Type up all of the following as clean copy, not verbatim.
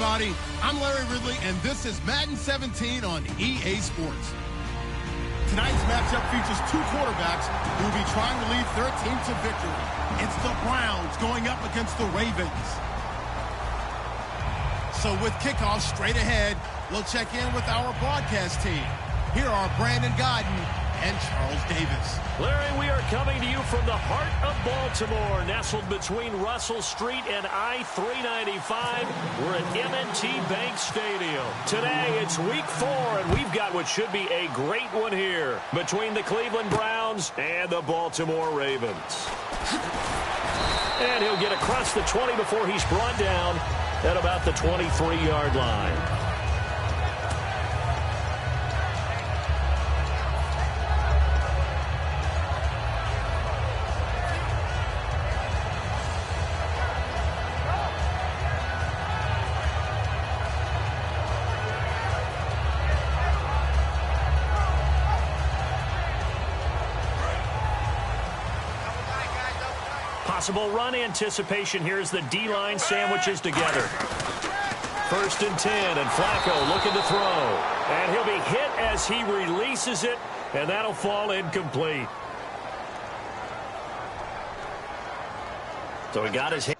everybody. I'm Larry Ridley, and this is Madden 17 on EA Sports. Tonight's matchup features two quarterbacks who will be trying to lead their team to victory. It's the Browns going up against the Ravens. So with kickoff straight ahead, we'll check in with our broadcast team. Here are Brandon Godden and Charles Davis. Larry, we are coming to you from the heart of Baltimore, nestled between Russell Street and I-395. We're at M&T Bank Stadium. Today, it's week 4, and we've got what should be a great one here between the Cleveland Browns and the Baltimore Ravens. And he'll get across the 20 before he's brought down at about the 23-yard line. Possible run anticipation here as the D-line sandwiches together. 1st and 10, and Flacco looking to throw. And he'll be hit as he releases it, and that'll fall incomplete. So he got his hand.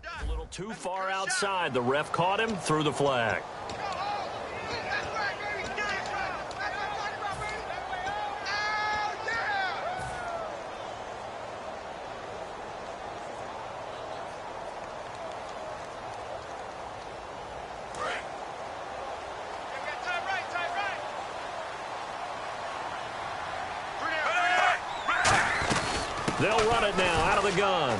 A little too far outside. The ref caught him, threw the flag. They'll run it now out of the gun.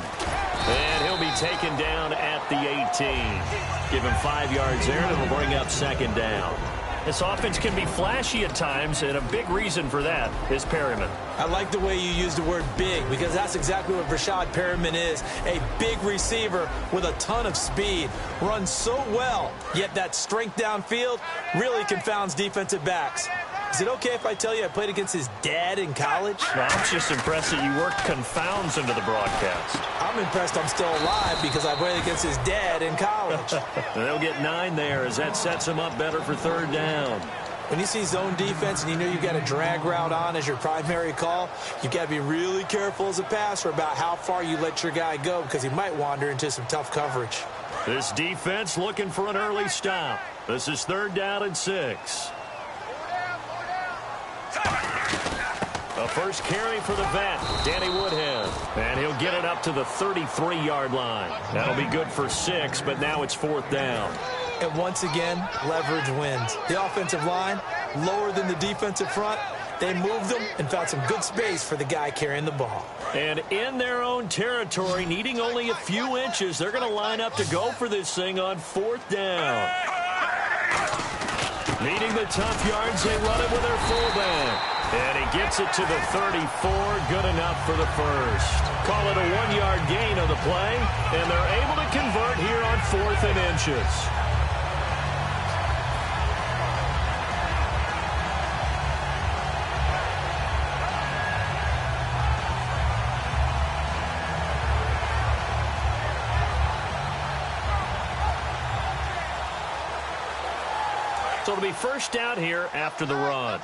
And he'll be taken down at the 18. Give him 5 yards there, and it'll bring up 2nd down. This offense can be flashy at times, and a big reason for that is Perryman. I like the way you use the word big, because that's exactly what Rashad Perryman is. A big receiver with a ton of speed. Runs so well, yet that strength downfield really confounds defensive backs. Is it okay if I tell you I played against his dad in college? No, I'm just impressed that you worked confounds into the broadcast. I'm impressed I'm still alive because I played against his dad in college. They'll get 9 there as that sets him up better for 3rd down. When you see zone defense and you know you've got a drag route on as your primary call, you've got to be really careful as a passer about how far you let your guy go because he might wander into some tough coverage. This defense looking for an early stop. This is 3rd down and 6. A first carry for the vet, Danny Woodhead. And he'll get it up to the 33-yard line. That'll be good for 6, but now it's 4th down. And once again, leverage wins. The offensive line, lower than the defensive front. They moved them and found some good space for the guy carrying the ball. And in their own territory, needing only a few inches, they're going to line up to go for this thing on 4th down. Needing the tough yards, they run it with their fullback. And he gets it to the 34, good enough for the first. Call it a 1-yard gain on the play, and they're able to convert here on 4th and inches. So it'll be 1st down here after the run.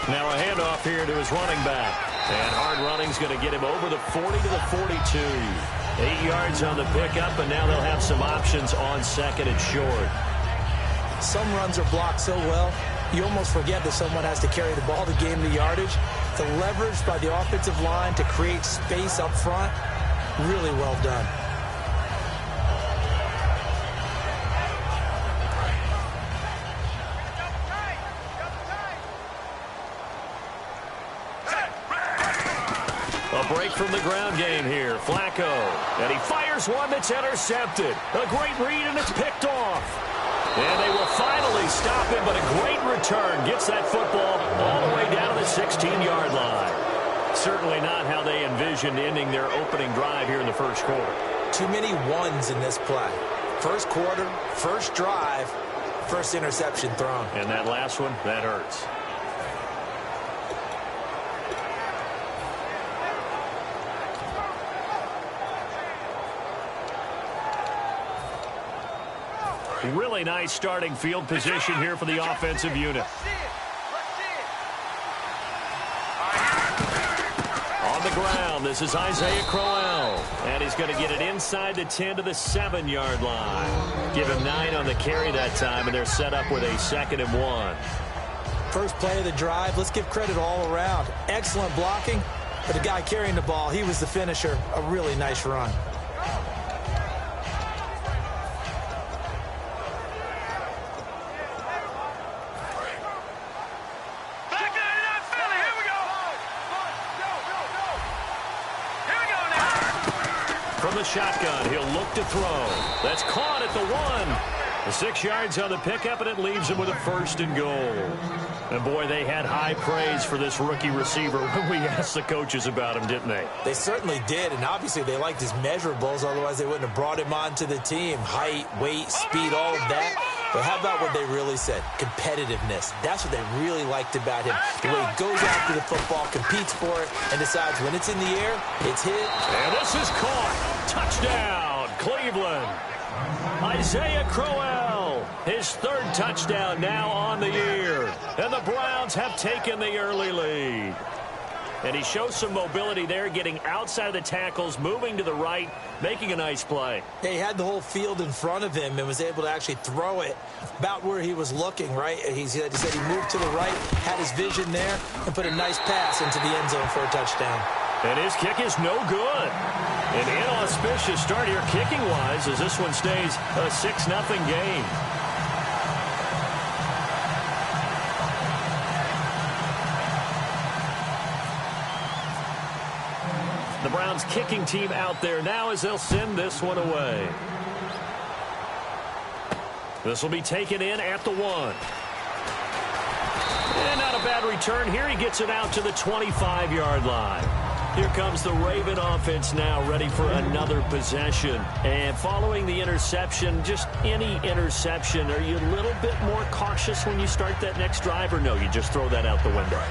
Now a handoff here to his running back. And hard running's going to get him over the 40 to the 42. 8 yards on the pickup, and now they'll have some options on 2nd and short. Some runs are blocked so well, you almost forget that someone has to carry the ball to gain the yardage. The leverage by the offensive line to create space up front, really well done. A break from the ground game here. Flacco. And he fires one that's intercepted. A great read, and it's picked off. And they will finally stop him, but a great return. Gets that football all the way down to the 16-yard line. Certainly not how they envisioned ending their opening drive here in the first quarter. Too many ones in this play. First quarter, first drive, first interception thrown. And that last one, that hurts. Really nice starting field position here for the offensive unit. On the ground, this is Isaiah Crowell. And he's going to get it inside the 10 to the 7-yard line. Give him 9 on the carry that time, and they're set up with a 2nd and 1. First play of the drive, let's give credit all around. Excellent blocking, but the guy carrying the ball, he was the finisher. A really nice run. From the shotgun, he'll look to throw. That's caught at the 1. The 6 yards on the pickup, and it leaves him with a 1st and goal. And, boy, they had high praise for this rookie receiver when we asked the coaches about him, didn't they? They certainly did, and obviously they liked his measurables. Otherwise, they wouldn't have brought him onto the team. Height, weight, speed, all of that. But how about what they really said? Competitiveness. That's what they really liked about him. The way he goes after the football, competes for it, and decides when it's in the air, it's hit. And this is caught. Touchdown, Cleveland. Isaiah Crowell, his 3rd touchdown now on the year. And the Browns have taken the early lead. And he shows some mobility there, getting outside of the tackles, moving to the right, making a nice play. He had the whole field in front of him and was able to actually throw it about where he was looking, right? He said he moved to the right, had his vision there, and put a nice pass into the end zone for a touchdown. And his kick is no good. An inauspicious start here kicking-wise as this one stays a 6-0 game. The Browns kicking team out there now as they'll send this one away. This will be taken in at the 1. And not a bad return here. He gets it out to the 25-yard line. Here comes the Raven offense now, ready for another possession. And following the interception, just any interception, are you a little bit more cautious when you start that next drive, or no, you just throw that out the window?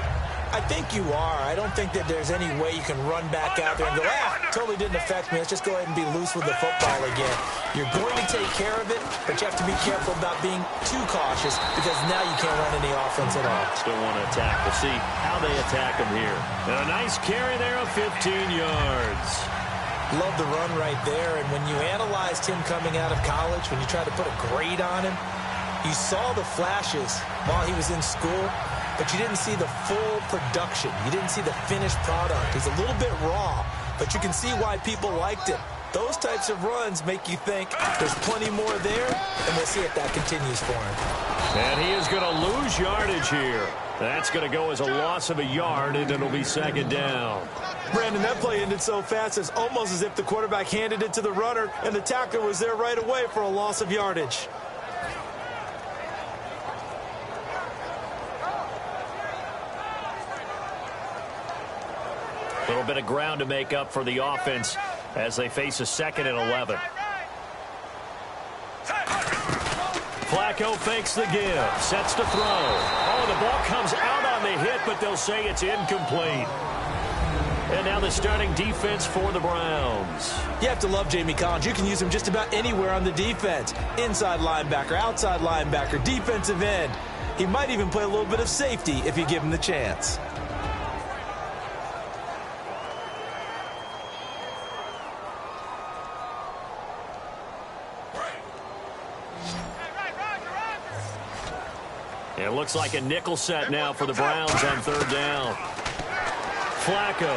I think you are. I don't think that there's any way you can run back out there and go, totally didn't affect me. Let's just go ahead and be loose with the football again. You're going to take care of it, but you have to be careful about being too cautious because now you can't run any offense at all. Still want to attack. We'll see how they attack him here. And a nice carry there of 15 yards. Love the run right there. And when you analyzed him coming out of college, when you tried to put a grade on him, you saw the flashes while he was in school, but you didn't see the full production. You didn't see the finished product. He's a little bit raw, but you can see why people liked him. Those types of runs make you think there's plenty more there, and we'll see if that continues for him. And he is going to lose yardage here. That's going to go as a loss of a yard, and it'll be 2nd down. Brandon, that play ended so fast, it's almost as if the quarterback handed it to the runner, and the tackler was there right away for a loss of yardage. A little bit of ground to make up for the offense as they face a 2nd and 11. Flacco fakes the give, sets to throw. Oh, the ball comes out on the hit, but they'll say it's incomplete. And now the starting defense for the Browns. You have to love Jamie Collins. You can use him just about anywhere on the defense. Inside linebacker, outside linebacker, defensive end. He might even play a little bit of safety if you give him the chance. It looks like a nickel set now for the Browns on 3rd down. Flacco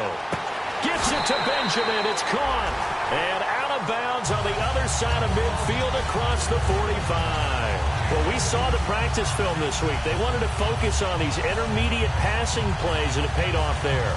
gets it to Benjamin. It's caught. And out of bounds on the other side of midfield across the 45. Well, we saw the practice film this week. They wanted to focus on these intermediate passing plays, and it paid off there.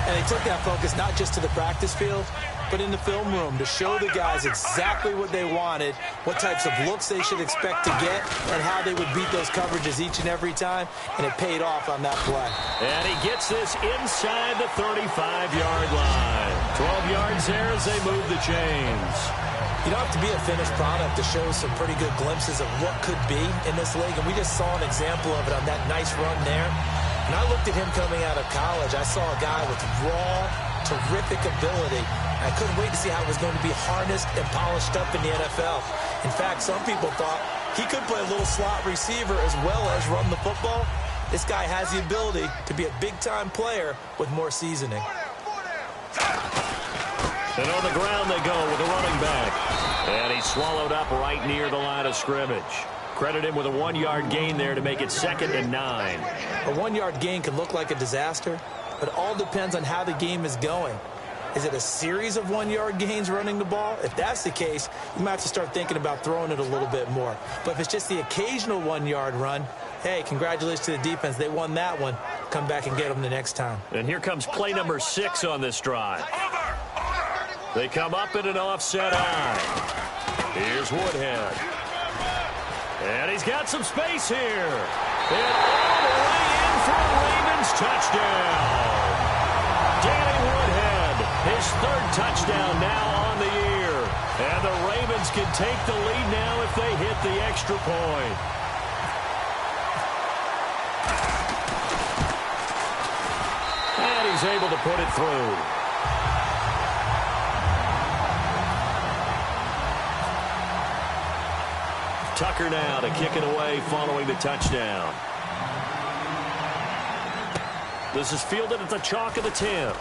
And they took that focus not just to the practice field, but in the film room to show the guys exactly what they wanted, what types of looks they should expect to get, and how they would beat those coverages each and every time, and it paid off on that play. And he gets this inside the 35-yard line. 12 yards there as they move the chains. You don't have to be a finished product to show some pretty good glimpses of what could be in this league, and we just saw an example of it on that nice run there. When I looked at him coming out of college, I saw a guy with raw, terrific ability. I couldn't wait to see how it was going to be harnessed and polished up in the NFL. In fact, some people thought he could play a little slot receiver as well as run the football. This guy has the ability to be a big-time player with more seasoning. And on the ground they go with a running back. And he's swallowed up right near the line of scrimmage. Credit him with a 1-yard gain there to make it 2nd and 9. A 1-yard gain can look like a disaster, but it all depends on how the game is going. Is it a series of 1-yard gains running the ball? If that's the case, you might have to start thinking about throwing it a little bit more. But if it's just the occasional 1-yard run, hey, congratulations to the defense. They won that one. Come back and get them the next time. And here comes play number 6 on this drive. They come up in an offset eye. Here's Woodhead. And he's got some space here. And all the way in for a Ravens touchdown. Danny Woodhead, his 3rd touchdown now on the year. And the Ravens can take the lead now if they hit the extra point. And he's able to put it through. Tucker now to kick it away following the touchdown. This is fielded at the chalk of the 10.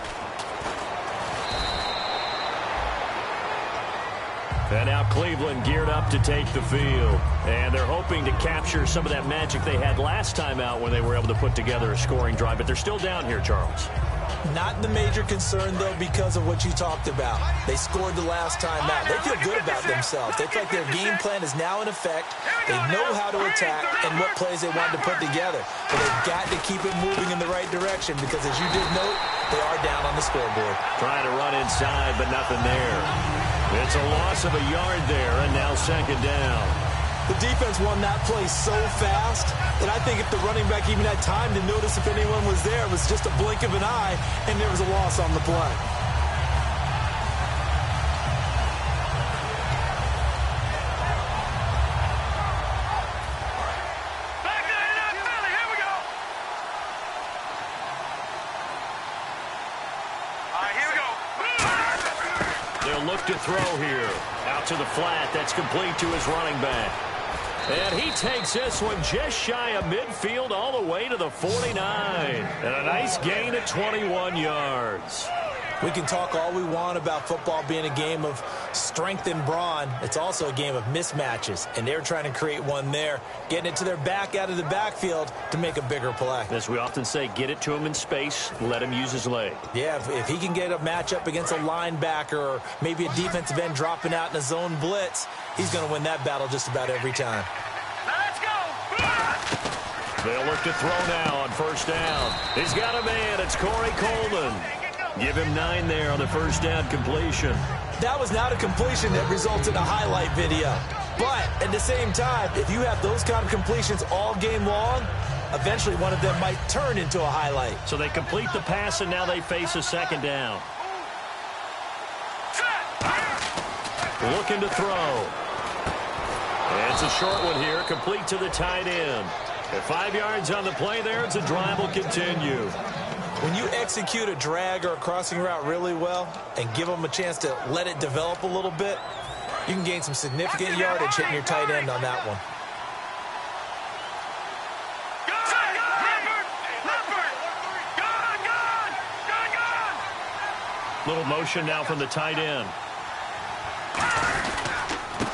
And now Cleveland geared up to take the field. And they're hoping to capture some of that magic they had last time out when they were able to put together a scoring drive. But they're still down here, Charles. Not the major concern, though, because of what you talked about. They scored the last time out. They feel good about themselves. They feel like their game plan is now in effect. They know how to attack and what plays they want to put together. But they've got to keep it moving in the right direction because, as you did note, they are down on the scoreboard. Trying to run inside, but nothing there. It's a loss of a yard there, and now 2nd down. The defense won that play so fast that I think if the running back even had time to notice if anyone was there, it was just a blink of an eye, and there was a loss on the play. They'll look to throw here. Out to the flat. That's complete to his running back. And he takes this one just shy of midfield all the way to the 49. And a nice gain of 21 yards. We can talk all we want about football being a game of strength and brawn. It's also a game of mismatches, and they're trying to create one there, getting it to their back out of the backfield to make a bigger play. As we often say, get it to him in space, let him use his leg. Yeah, if he can get a matchup against a linebacker or maybe a defensive end dropping out in a zone blitz, he's going to win that battle just about every time. Let's go! They'll look to throw now on 1st down. He's got a man. It's Corey Coleman. Give him 9 there on the 1st down completion. That was not a completion that resulted in a highlight video. But at the same time, if you have those kind of completions all game long, eventually one of them might turn into a highlight. So they complete the pass, and now they face a 2nd down. Looking to throw. And it's a short one here, complete to the tight end. At 5 yards on the play there, it's a drive will continue. When you execute a drag or a crossing route really well and give them a chance to let it develop a little bit, you can gain some significant yardage hitting your tight end on that one. Little motion now from the tight end.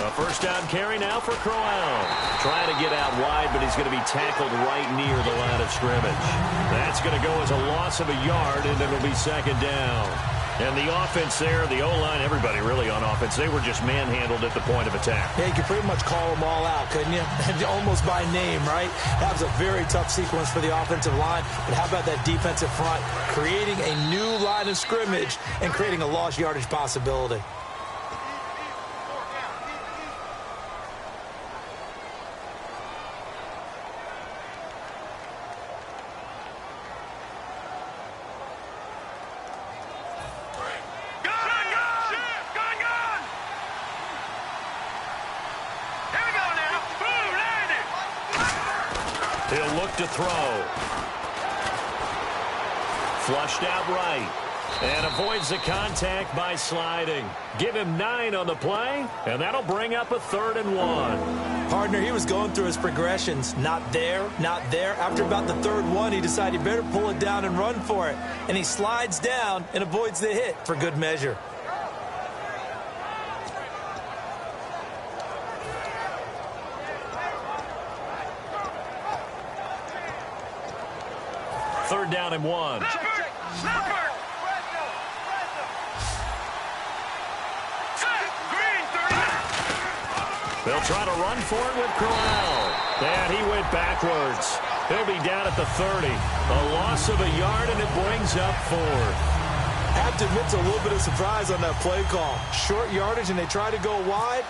A first down carry now for Crowell. Trying to get out wide, but he's going to be tackled right near the line of scrimmage. That's going to go as a loss of a yard, and it'll be second down. And the offense there, the O-line, everybody really on offense, they were just manhandled at the point of attack. Yeah, you could pretty much call them all out, couldn't you? Almost by name, right? That was a very tough sequence for the offensive line. But how about that defensive front creating a new line of scrimmage and creating a lost yardage possibility? He'll look to throw. Flushed out right. And avoids the contact by sliding. Give him 9 on the play, and that'll bring up a 3rd and 1. Partner, he was going through his progressions. Not there, not there. After about the 3rd one, he decided he better pull it down and run for it. And he slides down and avoids the hit for good measure. Third down and 1. They'll try to run for it with Crowell. And he went backwards. He'll be down at the 30. A loss of a yard, and it brings up 4. I have to admit to a little bit of surprise on that play call. Short yardage, and they try to go wide.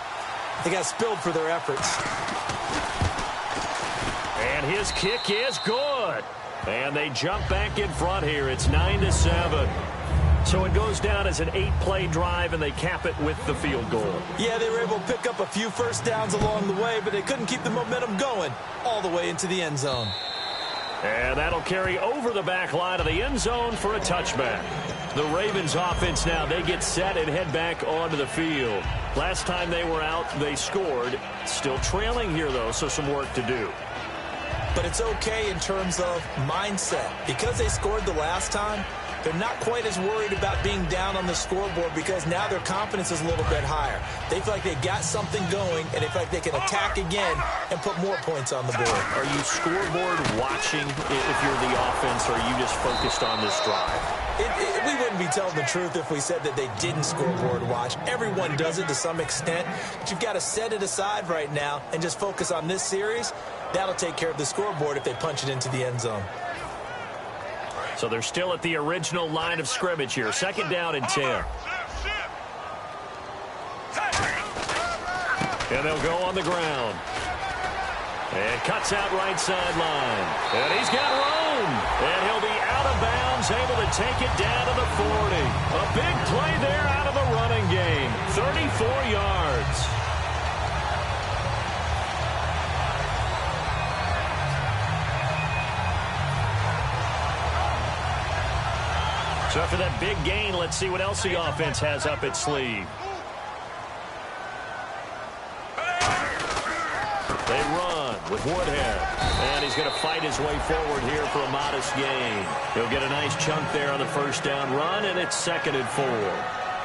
They got spilled for their efforts. And his kick is good. And they jump back in front here. It's 9-7. So it goes down as an 8-play drive, and they cap it with the field goal. Yeah, they were able to pick up a few first downs along the way, but they couldn't keep the momentum going all the way into the end zone. And that'll carry over the back line of the end zone for a touchback. The Ravens offense now, they get set and head back onto the field. Last time they were out, they scored. Still trailing here, though, so some work to do. But it's okay in terms of mindset. Because they scored the last time, they're not quite as worried about being down on the scoreboard because now their confidence is a little bit higher. They feel like they got something going, and they feel like they can attack again and put more points on the board. Are you scoreboard watching if you're the offense, or are you just focused on this drive? We wouldn't be telling the truth if we said that they didn't scoreboard watch. Everyone does it to some extent, but you've got to set it aside right now and just focus on this series. That'll take care of the scoreboard if they punch it into the end zone. So they're still at the original line of scrimmage here. Second down and 10. And they'll go on the ground. And cuts out right sideline. And he's got room. And he'll be out of bounds, able to take it down to the 40. A big play there out of the running game. 34 yards. So after that big gain, let's see what else the offense has up its sleeve. They run with Woodhead. And he's going to fight his way forward here for a modest gain. He'll get a nice chunk there on the first down run, and it's 2nd and 4.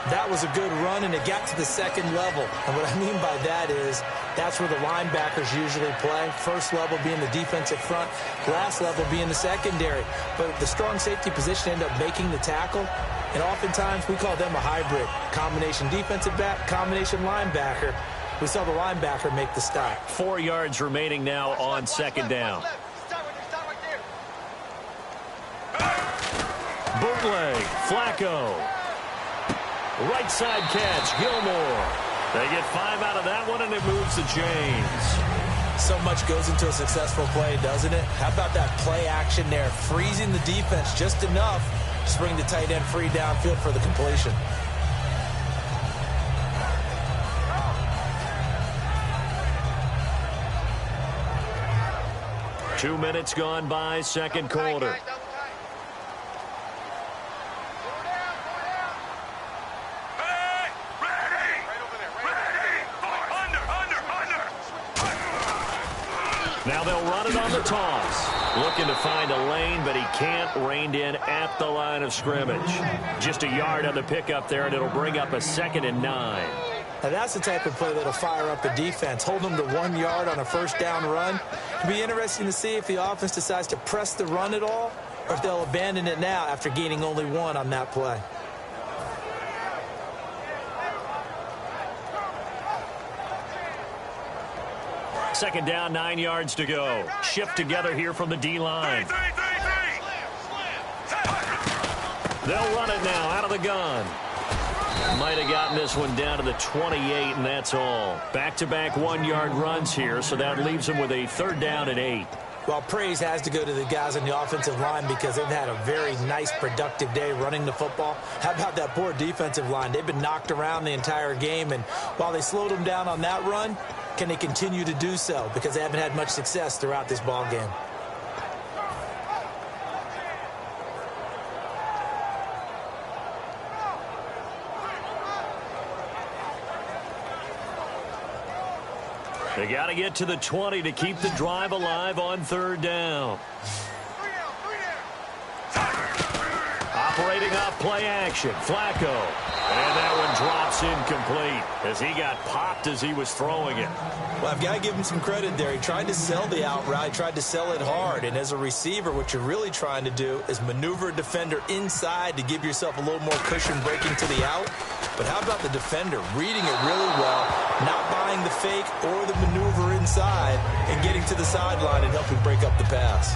That was a good run, and it got to the second level. And what I mean by that is that's where the linebackers usually play. First level being the defensive front, last level being the secondary. But the strong safety position ended up making the tackle, and oftentimes we call them a hybrid. Combination defensive back, combination linebacker. We saw the linebacker make the stop. 4 yards remaining now on second down. Bootleg, Flacco. Right side catch, Gilmore. They get 5 out of that one, and it moves the chains. So much goes into a successful play, doesn't it? How about that play action there? Freezing the defense just enough to bring the tight end free downfield for the completion. Two minutes gone by, second quarter. Now they'll run it on the toss. Looking to find a lane, but he can't. Reined in at the line of scrimmage. Just a yard on the pickup there, and it'll bring up a 2nd and 9. Now that's the type of play that'll fire up a defense. Hold them to 1 yard on a first down run. It'll be interesting to see if the offense decides to press the run at all, or if they'll abandon it now after gaining only 1 on that play. Second down, 9 yards to go. Shift together here from the D-line. They'll run it now out of the gun. Might have gotten this one down to the 28, and that's all. Back-to-back 1-yard runs here, so that leaves them with a third down and 8. Well, praise has to go to the guys on the offensive line because they've had a very nice, productive day running the football. How about that poor defensive line? They've been knocked around the entire game, and while they slowed them down on that run, can they continue to do so? Because they haven't had much success throughout this ball game. They got to get to the 20 to keep the drive alive on third down. Operating off play action, Flacco. And that one drops incomplete as he got popped as he was throwing it. Well, I've got to give him some credit there. He tried to sell the out route, tried to sell it hard. And as a receiver, what you're really trying to do is maneuver a defender inside to give yourself a little more cushion breaking to the out. But how about the defender reading it really well, not buying the fake or the maneuver inside, and getting to the sideline and helping break up the pass?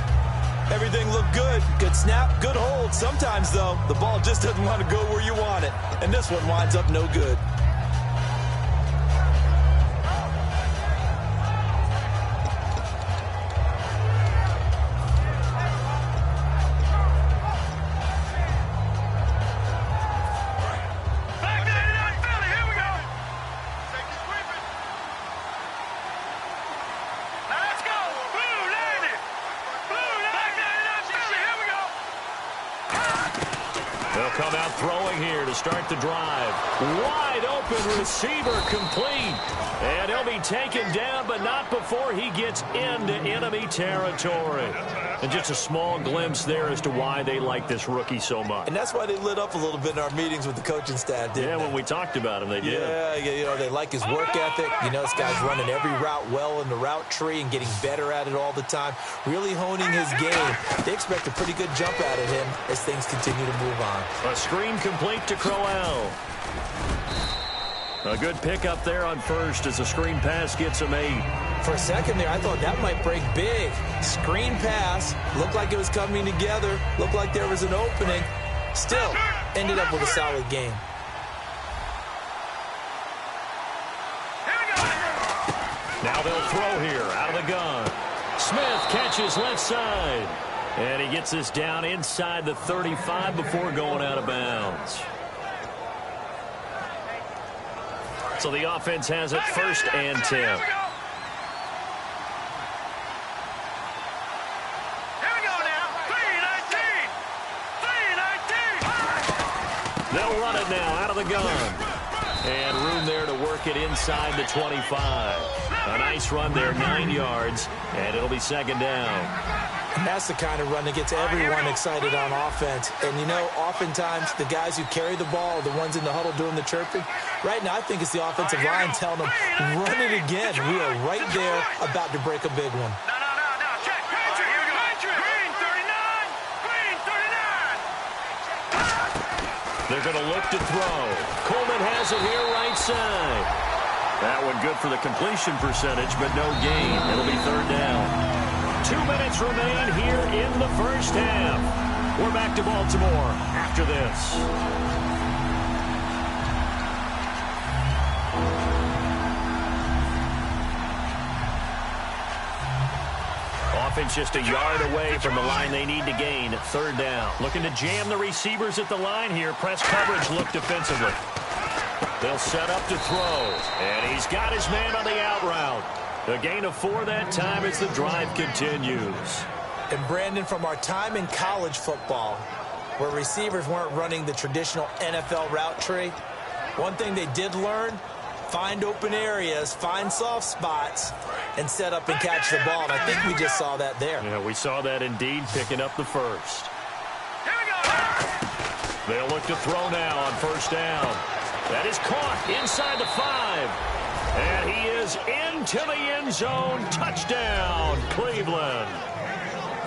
Everything looked good. Good snap, good hold. Sometimes, though, the ball just doesn't want to go where you want it. And this one winds up no good. Come out throwing here to start the drive. Wide open receiver complete. And he'll be taken down, but not before he gets into enemy territory. And just a small glimpse there as to why they like this rookie so much. And that's why they lit up a little bit in our meetings with the coaching staff, didn't they? When we talked about him, they did. Yeah, you know, they like his work ethic. You know, this guy's running every route well in the route tree and getting better at it all the time. Really honing his game. They expect a pretty good jump out of him as things continue to move on. A screen complete to Crowell. A good pickup there on first as the screen pass gets him 8. For a second there, I thought that might break big. Screen pass. Looked like it was coming together. Looked like there was an opening. Still, ended up with a solid game. Now they'll throw here out of the gun. Smith catches left side. And he gets this down inside the 35 before going out of bounds. So the offense has it first and 10. They'll run it now out of the gun. And room there to work it inside the 25. A nice run there, 9 yards, and it'll be second down. And that's the kind of run that gets everyone excited on offense. And, you know, oftentimes the guys who carry the ball are the ones in the huddle doing the chirping. Right now, I think it's the offensive line telling them, run it again. We are right there about to break a big one. Check. Here we go. Green 39. Green 39. They're going to look to throw. Coleman has it here right side. That one good for the completion percentage, but no gain. It'll be third down. 2 minutes remain here in the first half. We're back to Baltimore after this. Offense just a yard away from the line they need to gain. Third down. Looking to jam the receivers at the line here. Press coverage look defensively. They'll set up to throw. And he's got his man on the out route. A gain of 4 that time as the drive continues. And, Brandon, from our time in college football, where receivers weren't running the traditional NFL route tree, one thing they did learn, find open areas, find soft spots, and set up and catch the ball. And I think we just saw that there. Yeah, we saw that indeed, picking up the first. They'll look to throw now on first down. That is caught inside the 5. And he is into the end zone. Touchdown, Cleveland.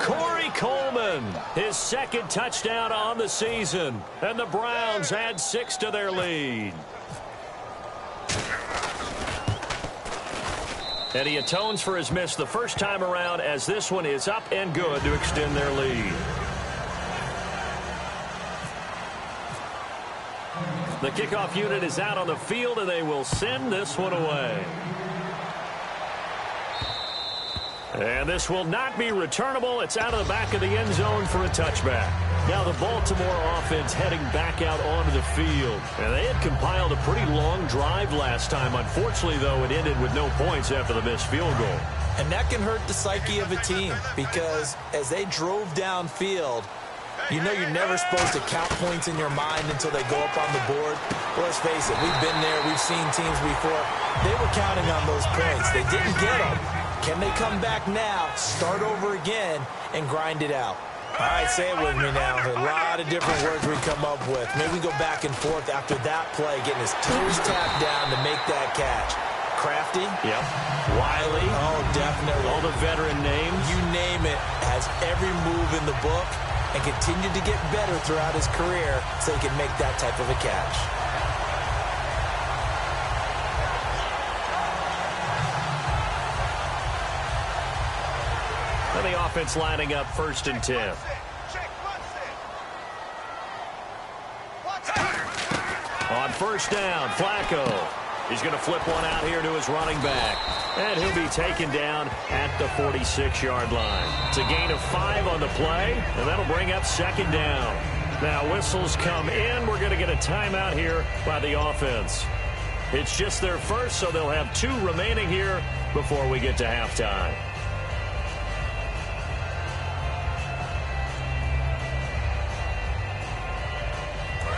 Corey Coleman, his second touchdown on the season. And the Browns add 6 to their lead. And he atones for his miss the first time around, as this one is up and good to extend their lead. The kickoff unit is out on the field, and they will send this one away. And this will not be returnable. It's out of the back of the end zone for a touchback. Now the Baltimore offense heading back out onto the field. And they had compiled a pretty long drive last time. Unfortunately, though, it ended with no points after the missed field goal. And that can hurt the psyche of a team, because as they drove downfield, you know you're never supposed to count points in your mind until they go up on the board. Well, let's face it, we've been there. We've seen teams before. They were counting on those points. They didn't get them. Can they come back now, start over again, and grind it out? All right, say it with me now. A lot of different words we come up with. Maybe we go back and forth after that play, getting his toes tapped down to make that catch. Crafty? Yep. Wiley? Oh, definitely. All the veteran names? You name it. Has every move in the book and continued to get better throughout his career so he can make that type of a catch. And the offense lining up 1st and 10. On 1st down, Flacco. He's going to flip one out here to his running back. And he'll be taken down at the 46-yard line. It's a gain of 5 on the play, and that'll bring up 2nd down. Now whistles come in. We're going to get a timeout here by the offense. It's just their first, so they'll have 2 remaining here before we get to halftime.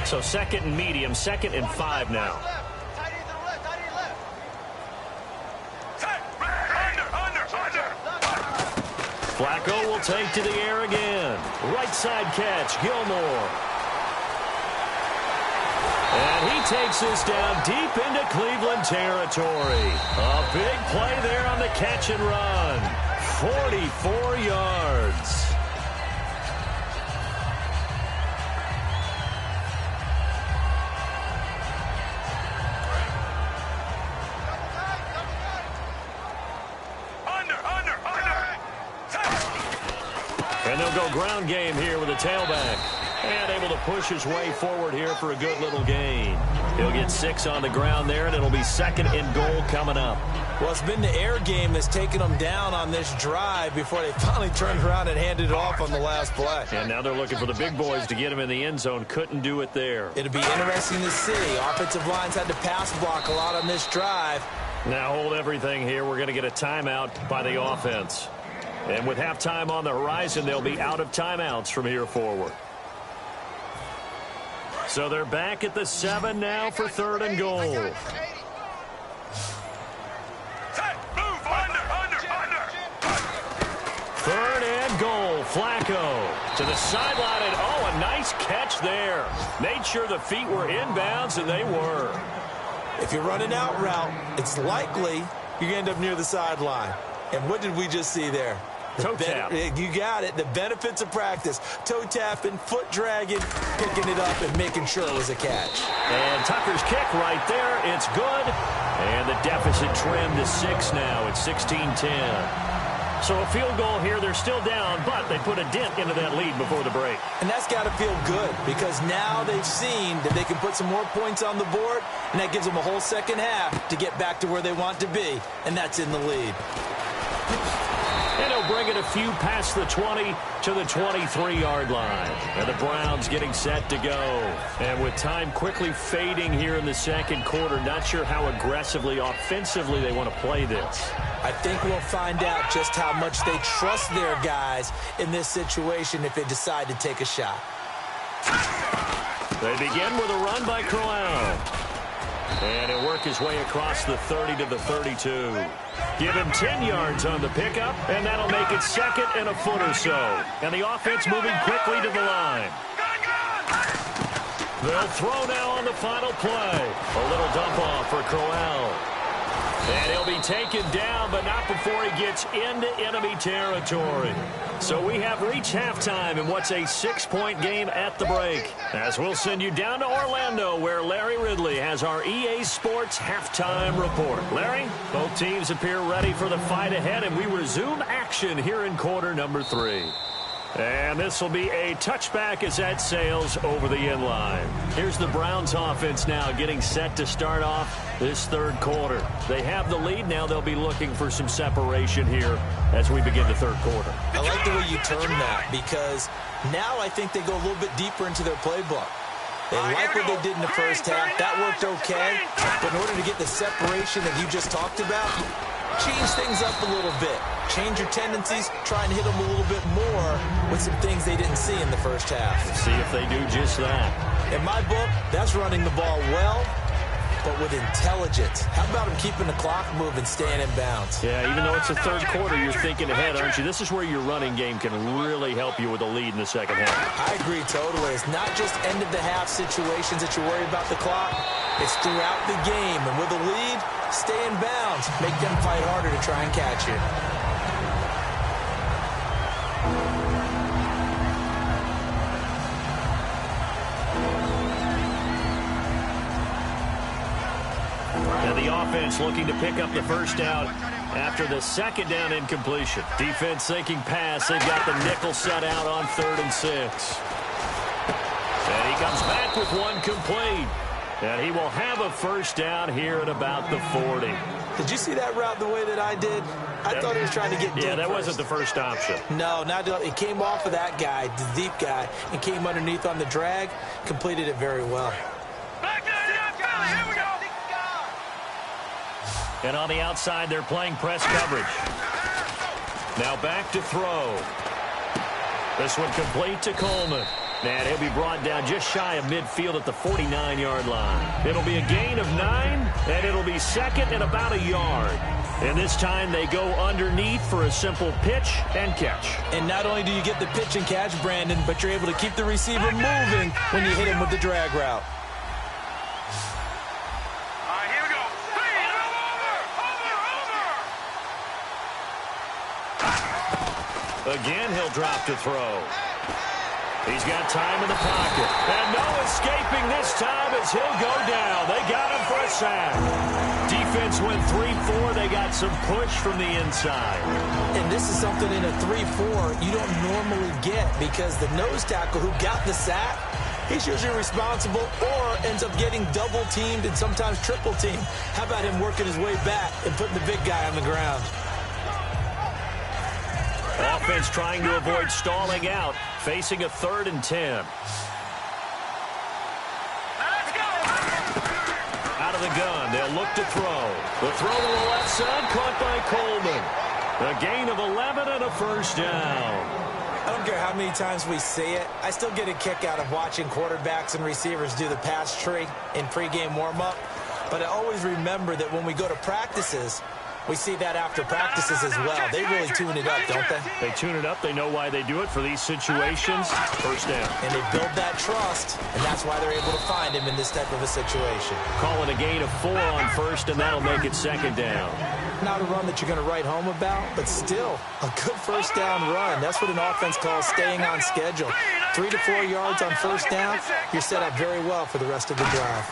So 2nd and medium, 2nd and 5 now. Flacco will take to the air again. Right side catch, Gilmore. And he takes this down deep into Cleveland territory. A big play there on the catch and run. 44 yards. And they'll go ground game here with a tailback. And able to push his way forward here for a good little gain. He'll get 6 on the ground there, and it'll be 2nd and goal coming up. Well, it's been the air game that's taken them down on this drive before they finally turned around and handed it off on the last play. And now they're looking for the big boys to get him in the end zone. Couldn't do it there. It'll be interesting to see. Offensive lines had to pass block a lot on this drive. Now hold everything here. We're going to get a timeout by the offense. And with halftime on the horizon, they'll be out of timeouts from here forward. So they're back at the 7 now for 3rd and goal. 3rd and goal. Flacco to the sideline, and oh, a nice catch there. Made sure the feet were inbounds, and they were. If you run an out route, it's likely you end up near the sideline. And what did we just see there? Toe tap. You got it. The benefits of practice. Toe tapping, foot dragging, picking it up, and making sure it was a catch. And Tucker's kick right there. It's good. And the deficit trimmed to 6 now. It's 16-10. So a field goal here. They're still down, but they put a dent into that lead before the break. And that's got to feel good, because now they've seen that they can put some more points on the board, and that gives them a whole second half to get back to where they want to be, and that's in the lead. And he'll bring it a few past the 20 to the 23-yard line. And the Browns getting set to go. And with time quickly fading here in the second quarter, not sure how aggressively, offensively they want to play this. I think we'll find out just how much they trust their guys in this situation if they decide to take a shot. They begin with a run by Crowell. And he'll work his way across the 30 to the 32. Give him 10 yards on the pickup, and that'll make it 2nd and a foot or so. And the offense moving quickly to the line. They'll throw now on the final play. A little dump off for Crowell. And he'll be taken down, but not before he gets into enemy territory. So we have reached halftime in what's a 6-point game at the break. As we'll send you down to Orlando, where Larry Ridley has our EA Sports halftime report. Larry, both teams appear ready for the fight ahead, and we resume action here in quarter number 3. And this will be a touchback as that sails over the end line. Here's the Browns offense now getting set to start off this third quarter. They have the lead. Now they'll be looking for some separation here as we begin the third quarter. I like the way you term that, because now I think they go a little bit deeper into their playbook. They like what they did in the first half. That worked okay. But in order to get the separation that you just talked about, change things up a little bit. Change your tendencies. Try and hit them a little bit more with some things they didn't see in the first half. See if they do just that. In my book, that's running the ball well, but with intelligence. How about him keeping the clock moving, staying in bounds? Yeah, even though it's the third quarter, you're thinking ahead, aren't you? This is where your running game can really help you with a lead in the second half. I agree totally. It's not just end-of-the-half situations that you worry about the clock. It's throughout the game. And with a lead, stay in bounds. Make them fight harder to try and catch you. And the offense looking to pick up the first down after the second down incompletion. Defense thinking pass. They've got the nickel set out on 3rd and 6. And he comes back with one complete. And he will have a first down here at about the 40. Did you see that route the way that I did? I thought he was trying to get deep. Yeah, that wasn't the first option. No, not it came off of that guy, the deep guy, and came underneath on the drag. Completed it very well. Here we go. And on the outside, they're playing press coverage. Now back to throw. This one complete to Coleman. And he'll be brought down just shy of midfield at the 49-yard line. It'll be a gain of 9, and it'll be second and about a yard. And this time they go underneath for a simple pitch and catch. And not only do you get the pitch and catch, Brandon, but you're able to keep the receiver moving when you hit him with the drag route. Here we go. Over. Again, he'll drop to throw. He's got time in the pocket. And no escaping this time as he'll go down. They got him for a sack. Defense went 3-4. They got some push from the inside. And this is something in a 3-4 you don't normally get, because the nose tackle who got the sack, he's usually responsible or ends up getting double-teamed and sometimes triple-teamed. How about him working his way back and putting the big guy on the ground? Offense trying to avoid stalling out, facing a 3rd and 10. Out of the gun, they'll look to throw. The throw to the left side, caught by Coleman. A gain of 11 and a first down. I don't care how many times we see it. I still get a kick out of watching quarterbacks and receivers do the pass tree in pregame warm-up. But I always remember that when we go to practices, we see that after practices as well. They really tune it up, don't they? They tune it up. They know why they do it for these situations. First down. And they build that trust, and that's why they're able to find him in this type of a situation. Call it a gain of 4 on first, and that'll make it second down. Not a run that you're going to write home about, but still a good first down run. That's what an offense calls staying on schedule. 3 to 4 yards on first down, you're set up very well for the rest of the drive.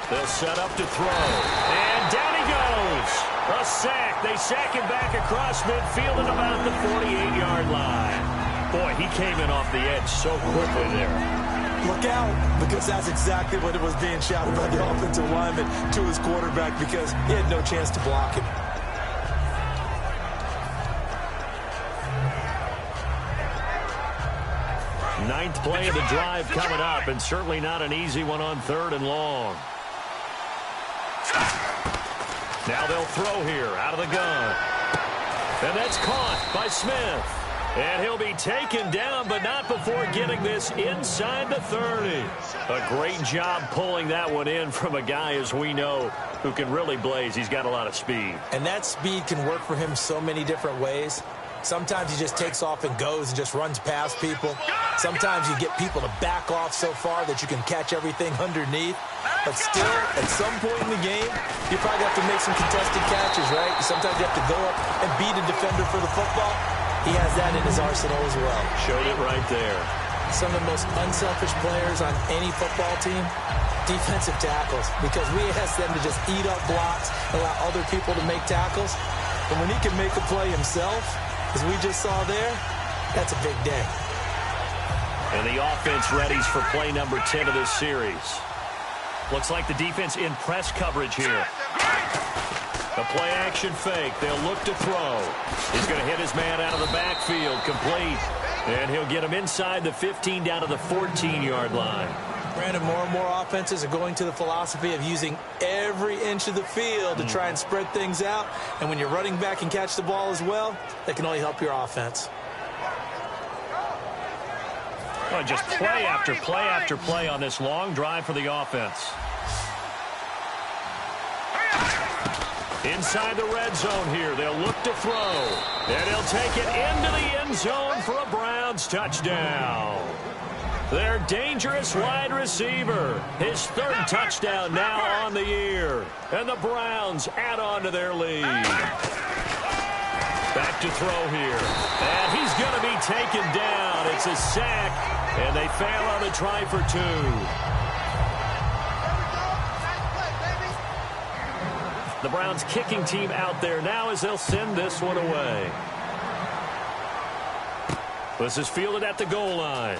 They'll set up to throw. And down he goes. A sack. They sack him back across midfield at about the 48-yard line. Boy, he came in off the edge so quickly there. Look out, because that's exactly what it was being shouted by the offensive lineman to his quarterback, because he had no chance to block him. Ninth play of the drive coming up, and certainly not an easy one on 3rd and long. Now they'll throw here out of the gun. And that's caught by Smith. And he'll be taken down, but not before getting this inside the 30. A great job pulling that one in from a guy, as we know, who can really blaze. He's got a lot of speed. And that speed can work for him so many different ways. Sometimes he just takes off and goes and just runs past people. Sometimes you get people to back off so far that you can catch everything underneath. But still, at some point in the game, you probably have to make some contested catches, right? Sometimes you have to go up and beat a defender for the football. He has that in his arsenal as well. Showed it right there. Some of the most unselfish players on any football team, defensive tackles, because we ask them to just eat up blocks, allow other people to make tackles. But when he can make a play himself, as we just saw there, that's a big day. And the offense readies for play number 10 of this series. Looks like the defense in press coverage here. The play action fake. They'll look to throw. He's going to hit his man out of the backfield. Complete. And he'll get him inside the 15 down to the 14-yard line. Brandon, more and more offenses are going to the philosophy of using every inch of the field to try and spread things out. And when you're running back and catch the ball as well, that can only help your offense. Oh, just play after play after play on this long drive for the offense. Inside the red zone here. They'll look to throw. And he'll take it into the end zone for a Browns touchdown. Their dangerous wide receiver. His third touchdown now on the year. And the Browns add on to their lead. Back to throw here. And he's going to be taken down. It's a sack. And they fail on the try for 2. The Browns kicking team out there now as they'll send this one away. This is fielded at the goal line.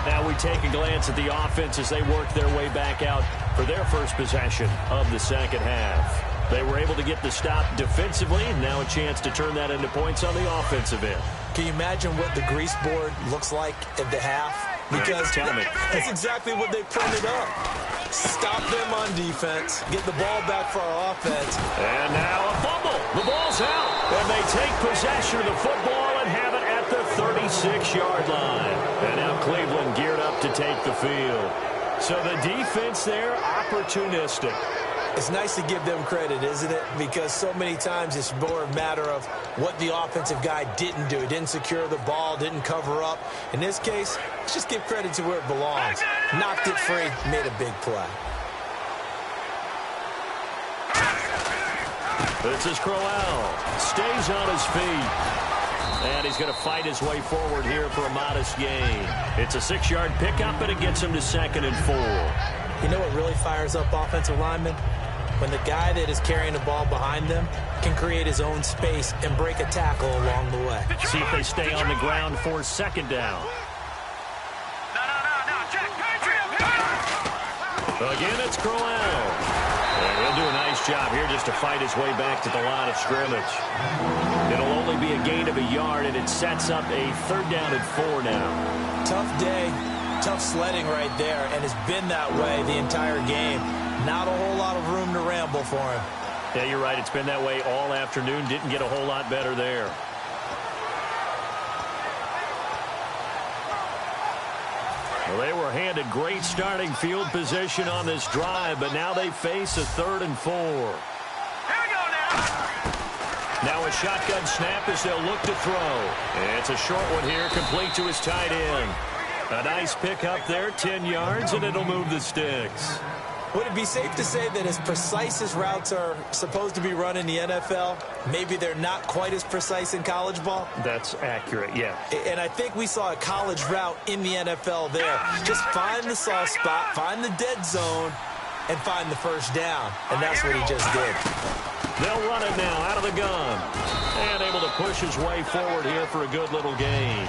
Now we take a glance at the offense as they work their way back out for their first possession of the second half. They were able to get the stop defensively, and now a chance to turn that into points on the offensive end. Can you imagine what the grease board looks like at the half? Because that's exactly what they printed up. Stop them on defense, get the ball back for our offense. And now a fumble. The ball's out. And they take possession of the football and have it at the 36-yard line. And now Cleveland geared up to take the field. So the defense there, opportunistic. It's nice to give them credit, isn't it? Because so many times it's more a matter of what the offensive guy didn't do. He didn't secure the ball, didn't cover up. In this case, let's just give credit to where it belongs. Knocked it free, made a big play. This is Crowell. Stays on his feet. And he's going to fight his way forward here for a modest gain. It's a 6-yard pickup, and it gets him to 2nd and 4. You know what really fires up offensive linemen? When the guy that is carrying the ball behind them can create his own space and break a tackle along the way. See if they stay on the ground for 2nd down. Again, it's Crowell. And he'll do a nice job here just to fight his way back to the line of scrimmage. It'll only be a gain of a yard, and it sets up a 3rd down and 4 now. Tough day. Tough sledding right there, and it's been that way the entire game. Not a whole lot of room to ramble for him. Yeah, you're right. It's been that way all afternoon. Didn't get a whole lot better there. Well, they were handed great starting field position on this drive, but now they face a 3rd and 4. Here we go now. Now a shotgun snap as they'll look to throw. It's a short one here, complete to his tight end. A nice pickup there, 10 yards, and it'll move the sticks. Would it be safe to say that as precise as routes are supposed to be run in the NFL, maybe they're not quite as precise in college ball? That's accurate, yeah. And I think we saw a college route in the NFL there. Just find the soft spot, find the dead zone, and find the first down. And that's what he just did. They'll run it now out of the gun. And able to push his way forward here for a good little gain.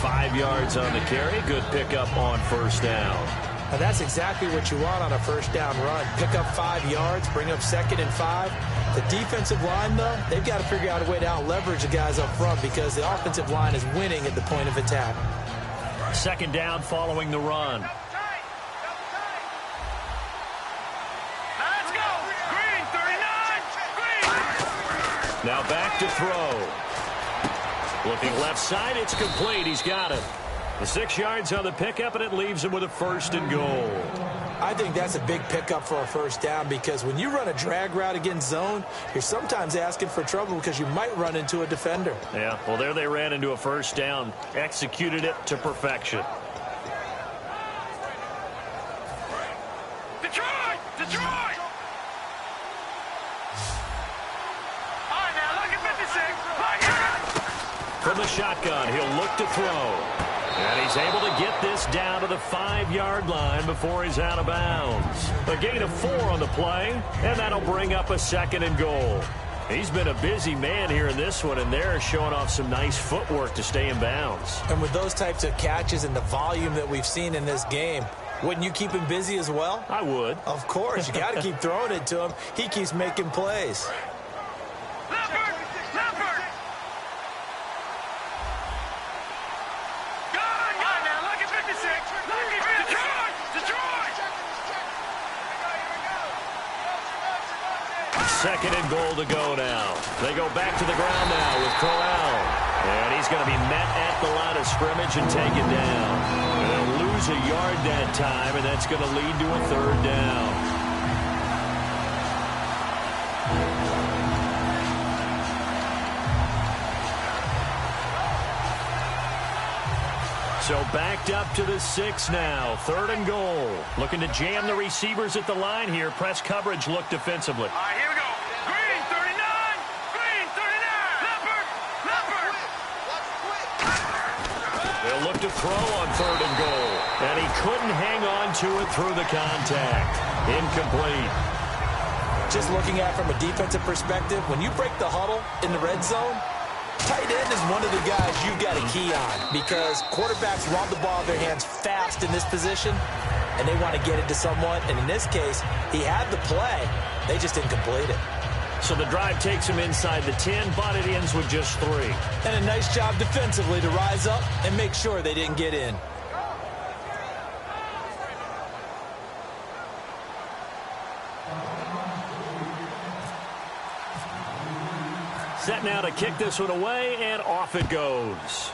5 yards on the carry. Good pickup on 1st down. Now that's exactly what you want on a 1st down run. Pick up 5 yards, bring up 2nd and 5. The defensive line, though, they've got to figure out a way to out-leverage the guys up front because the offensive line is winning at the point of attack. 2nd down following the run. Let's go. Green, 39. Green. Now back to throw. Looking left side, it's complete. He's got it. The 6 yards on the pickup, and it leaves him with a 1st and goal. I think that's a big pickup for a first down because when you run a drag route against zone, you're sometimes asking for trouble because you might run into a defender. Yeah, well, there they ran into a first down, executed it to perfection. Detroit! Detroit! All right, now, look at 56. From the shotgun, he'll look to throw. And he's able to get this down to the 5-yard line before he's out of bounds. A gain of 4 on the play, and that'll bring up a 2nd and goal. He's been a busy man here in this one, and they're showing off some nice footwork to stay in bounds. And with those types of catches and the volume that we've seen in this game, wouldn't you keep him busy as well? I would. Of course. You got to keep throwing it to him. He keeps making plays. Second and goal to go now. They go back to the ground now with Corral. And he's going to be met at the line of scrimmage and taken down. And they'll lose a yard that time, and that's going to lead to a 3rd down. So backed up to the 6 now. 3rd and goal. Looking to jam the receivers at the line here. Press coverage look defensively. All right, here we go. Green, 39. Green, 39. Leopard. They'll look to throw on 3rd and goal. And he couldn't hang on to it through the contact. Incomplete. Just looking at it from a defensive perspective, when you break the huddle in the red zone, tight end is one of the guys you've got a key on because quarterbacks want the ball in their hands fast in this position, and they want to get it to someone. And in this case, he had the play. They just didn't complete it. So the drive takes him inside the 10, but it ends with just 3. And a nice job defensively to rise up and make sure they didn't get in. Set now to kick this one away, and off it goes.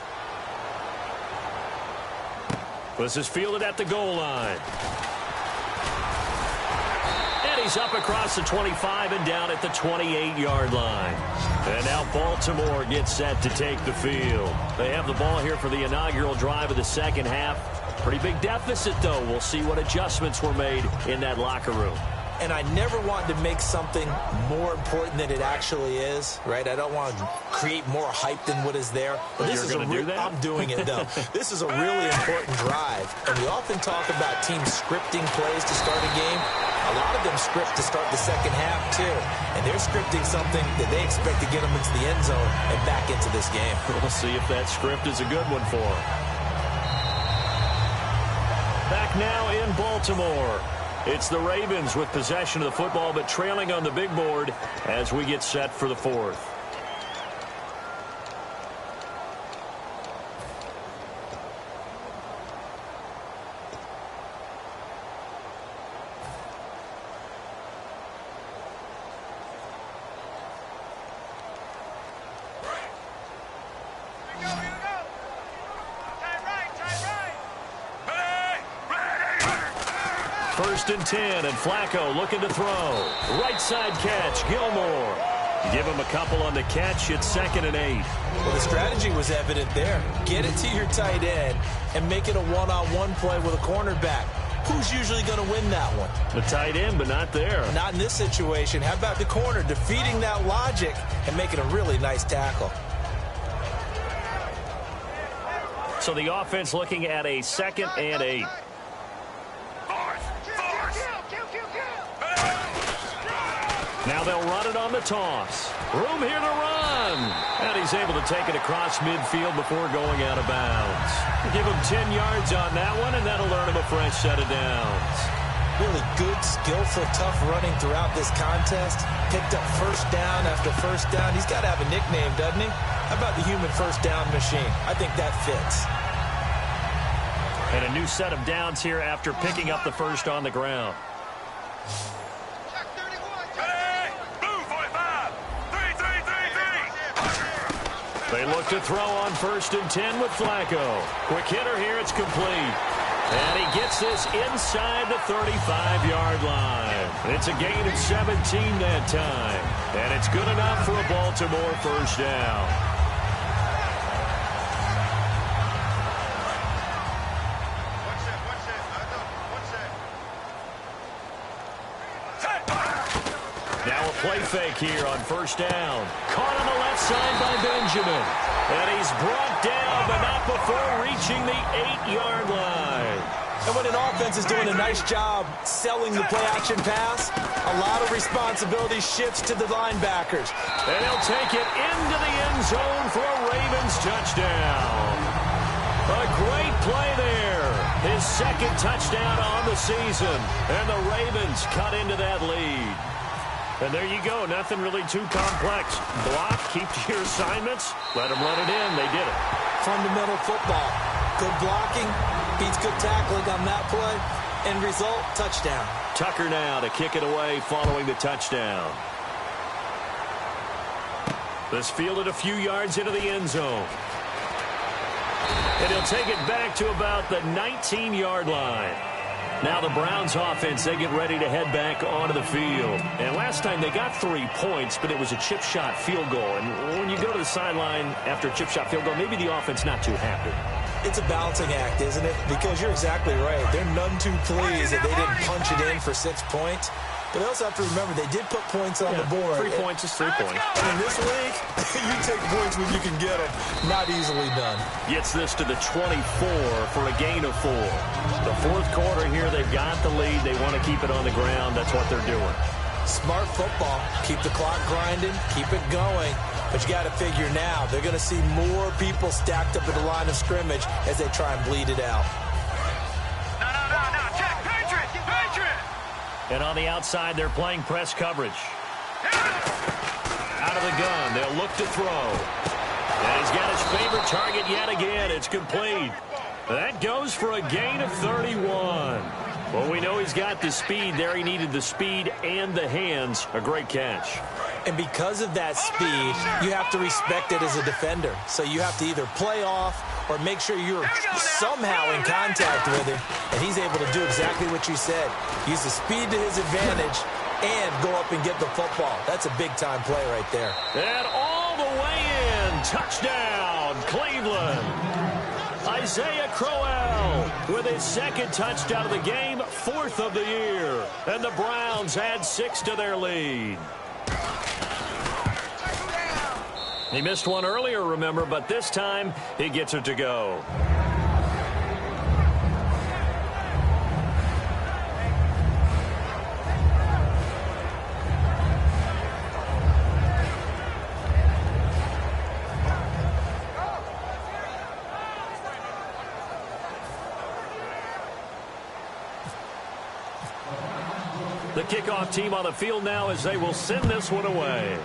This is fielded at the goal line. And he's up across the 25 and down at the 28-yard line. And now Baltimore gets set to take the field. They have the ball here for the inaugural drive of the second half. Pretty big deficit, though. We'll see what adjustments were made in that locker room. And I never wanted to make something more important than it actually is, right? I don't want to create more hype than what is there. But this is going to do that? I'm doing it, though. This is a really important drive. And we often talk about teams scripting plays to start a game. A lot of them script to start the second half, too. And they're scripting something that they expect to get them into the end zone and back into this game. We'll see if that script is a good one for them. Back now in Baltimore. It's the Ravens with possession of the football, but trailing on the big board as we get set for the 4th. First and 10, and Flacco looking to throw. Right side catch, Gilmore. Give him a couple on the catch. It's 2nd and 8. Well, the strategy was evident there. Get it to your tight end and make it a one-on-one play with a cornerback. Who's usually going to win that one? The tight end, but not there. Not in this situation. How about the corner defeating that logic and making a really nice tackle? So the offense looking at a 2nd and 8. Now they'll run it on the toss. Room here to run. And he's able to take it across midfield before going out of bounds. Give him 10 yards on that one, and that'll earn him a fresh set of downs. Really good, skillful, tough running throughout this contest. Picked up first down after first down. He's got to have a nickname, doesn't he? How about the human first down machine? I think that fits. And a new set of downs here after picking up the first on the ground. They look to throw on 1st and 10 with Flacco. Quick hitter here, it's complete. And he gets this inside the 35-yard line. It's a gain of 17 that time. And it's good enough for a Baltimore first down. Now a play fake here on first down. Caught on the left side by Benjamin. And he's brought down, but not before reaching the 8-yard line. And when an offense is doing a nice job selling the play-action pass, a lot of responsibility shifts to the linebackers. And he'll take it into the end zone for a Ravens touchdown. A great play there. His second touchdown on the season. And the Ravens cut into that lead. And there you go. Nothing really too complex. Block, keep to your assignments, let them run it in. They did it. Fundamental football. Good blocking beats good tackling on that play. End result, touchdown. Tucker now to kick it away following the touchdown. This fielded a few yards into the end zone. And he'll take it back to about the 19-yard line. Now the Browns offense, they get ready to head back onto the field. And last time they got 3 points, but it was a chip shot field goal. And when you go to the sideline after a chip shot field goal, maybe the offense not too happy. It's a balancing act, isn't it? Because you're exactly right. They're none too pleased that they didn't punch it in for 6 points. But they also have to remember they did put points on the board. 3 points is 3 points. And in this league, you take points when you can get them. Not easily done. Gets this to the 24 for a gain of 4. The fourth quarter here, they've got the lead. They want to keep it on the ground. That's what they're doing. Smart football. Keep the clock grinding. Keep it going. But you got to figure now, they're going to see more people stacked up at the line of scrimmage as they try and bleed it out. No. Check. Patriot. And on the outside, they're playing press coverage. Out of the gun, they'll look to throw. And he's got his favorite target yet again. It's complete. That goes for a gain of 31. Well, we know he's got the speed there. He needed the speed and the hands. A great catch. And because of that speed, you have to respect it as a defender. So you have to either play off or make sure you're somehow in contact with him. And he's able to do exactly what you said. Use the speed to his advantage and go up and get the football. That's a big-time play right there. And all the way in. Touchdown, Cleveland. Isaiah Crowell with his second touchdown of the game, 4th of the year. And the Browns add 6 to their lead. He missed one earlier, remember, but this time he gets it to go. The kickoff team on the field now as they will send this one away.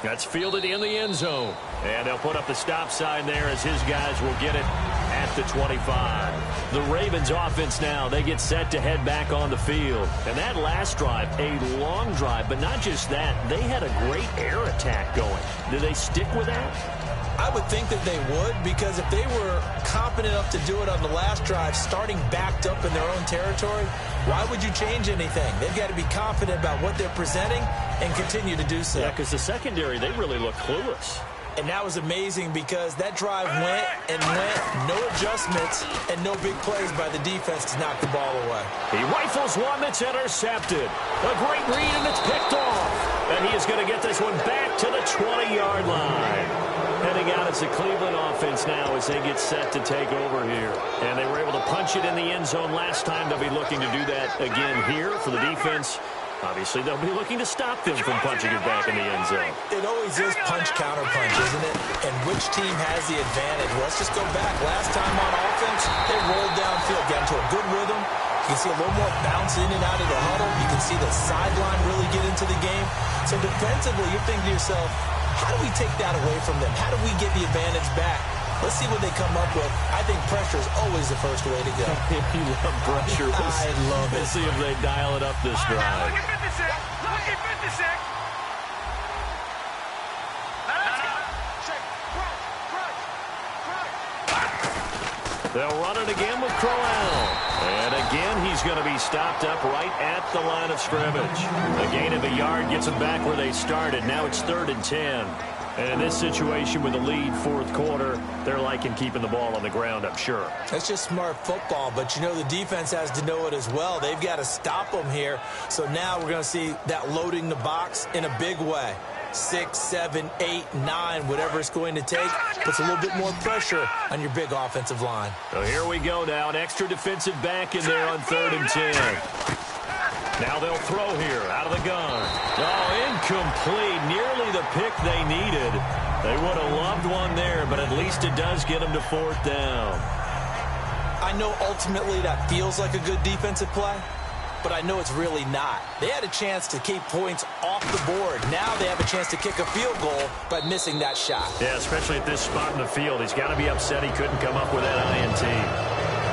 That's fielded in the end zone. And they'll put up the stop sign there as his guys will get it at the 25. The Ravens offense now, they get set to head back on the field. And that last drive, a long drive, but not just that. They had a great air attack going. Do they stick with that? I would think that they would, because if they were competent enough to do it on the last drive, starting backed up in their own territory, why would you change anything? They've got to be confident about what they're presenting and continue to do so. Yeah, because the secondary, they really look clueless. And that was amazing because that drive went and went, no adjustments, and no big plays by the defense to knock the ball away. He rifles one that's intercepted. A great read, and it's picked off. And he is going to get this one back to the 20-yard line. Heading out as the Cleveland offense now as they get set to take over here. And they were able to punch it in the end zone last time. They'll be looking to do that again here for the defense. Obviously, they'll be looking to stop them from punching it back in the end zone. It always is punch-counter-punch, isn't it? And which team has the advantage? Well, let's just go back. Last time on offense, they rolled downfield, got into a good rhythm. You can see a little more bounce in and out of the huddle. You can see the sideline really get into the game. So defensively, you're thinking to yourself, how do we take that away from them? How do we get the advantage back? Let's see what they come up with. I think pressure is always the first way to go. You love pressure. I love it. Let's see if they dial it up this drive. Look at 56. Look at 56. They'll run it again with Crowell. And again, he's going to be stopped up right at the line of scrimmage. A gain of a yard gets them back where they started. Now it's 3rd and 10. And in this situation with a lead, 4th quarter, they're liking keeping the ball on the ground, I'm sure. That's just smart football, but you know the defense has to know it as well. They've got to stop them here. So now we're going to see that loading the box in a big way. 6, 7, 8, 9, whatever it's going to take, puts a little bit more pressure on your big offensive line. So here we go now, an extra defensive back in there on 3rd and 10. Now they'll throw here out of the gun. Oh, incomplete. Nearly the pick they needed. They would have loved one there, but at least it does get them to 4th down. I know ultimately that feels like a good defensive play, but I know it's really not. They had a chance to keep points off the board. Now they have a chance to kick a field goal by missing that shot. Yeah, especially at this spot in the field. He's got to be upset he couldn't come up with that INT.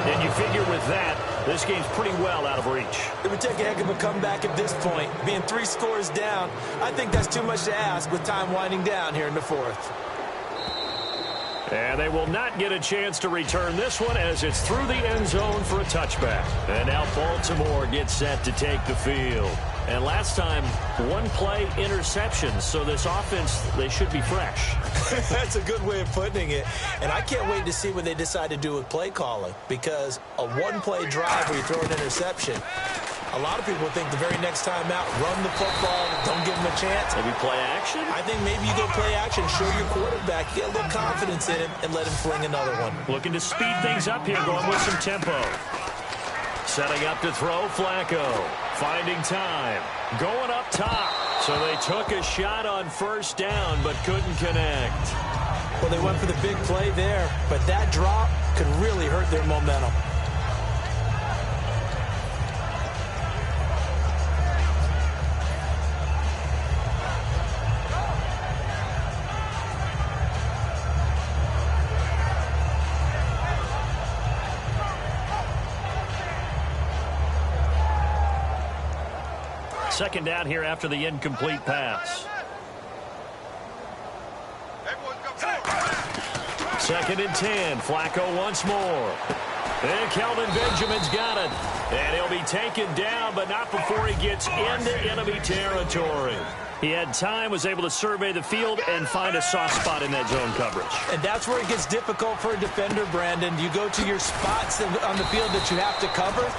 And you figure with that, this game's pretty well out of reach. It would take a heck of a comeback at this point. Being 3 scores down, I think that's too much to ask with time winding down here in the 4th. And they will not get a chance to return this one as it's through the end zone for a touchback. And now Baltimore gets set to take the field. And last time, 1-play interception. So this offense, they should be fresh. That's a good way of putting it. And I can't wait to see what they decide to do with play calling. Because a 1-play drive where you throw an interception, a lot of people think the very next time out, run the football, don't give them a chance. Maybe play action? I think maybe you go play action, show your quarterback, get a little confidence in him, and let him fling another one. Looking to speed things up here, going with some tempo. Setting up to throw, Flacco. Finding time. Going up top. So they took a shot on 1st down, but couldn't connect. Well, they went for the big play there, but that drop could really hurt their momentum. Second down here after the incomplete pass. 2nd and 10. Flacco once more. And Kelvin Benjamin's got it. And he'll be taken down, but not before he gets into enemy territory. He had time, was able to survey the field and find a soft spot in that zone coverage. And that's where it gets difficult for a defender, Brandon. You go to your spots on the field that you have to cover,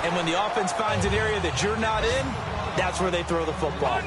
and when the offense finds an area that you're not in, that's where they throw the football.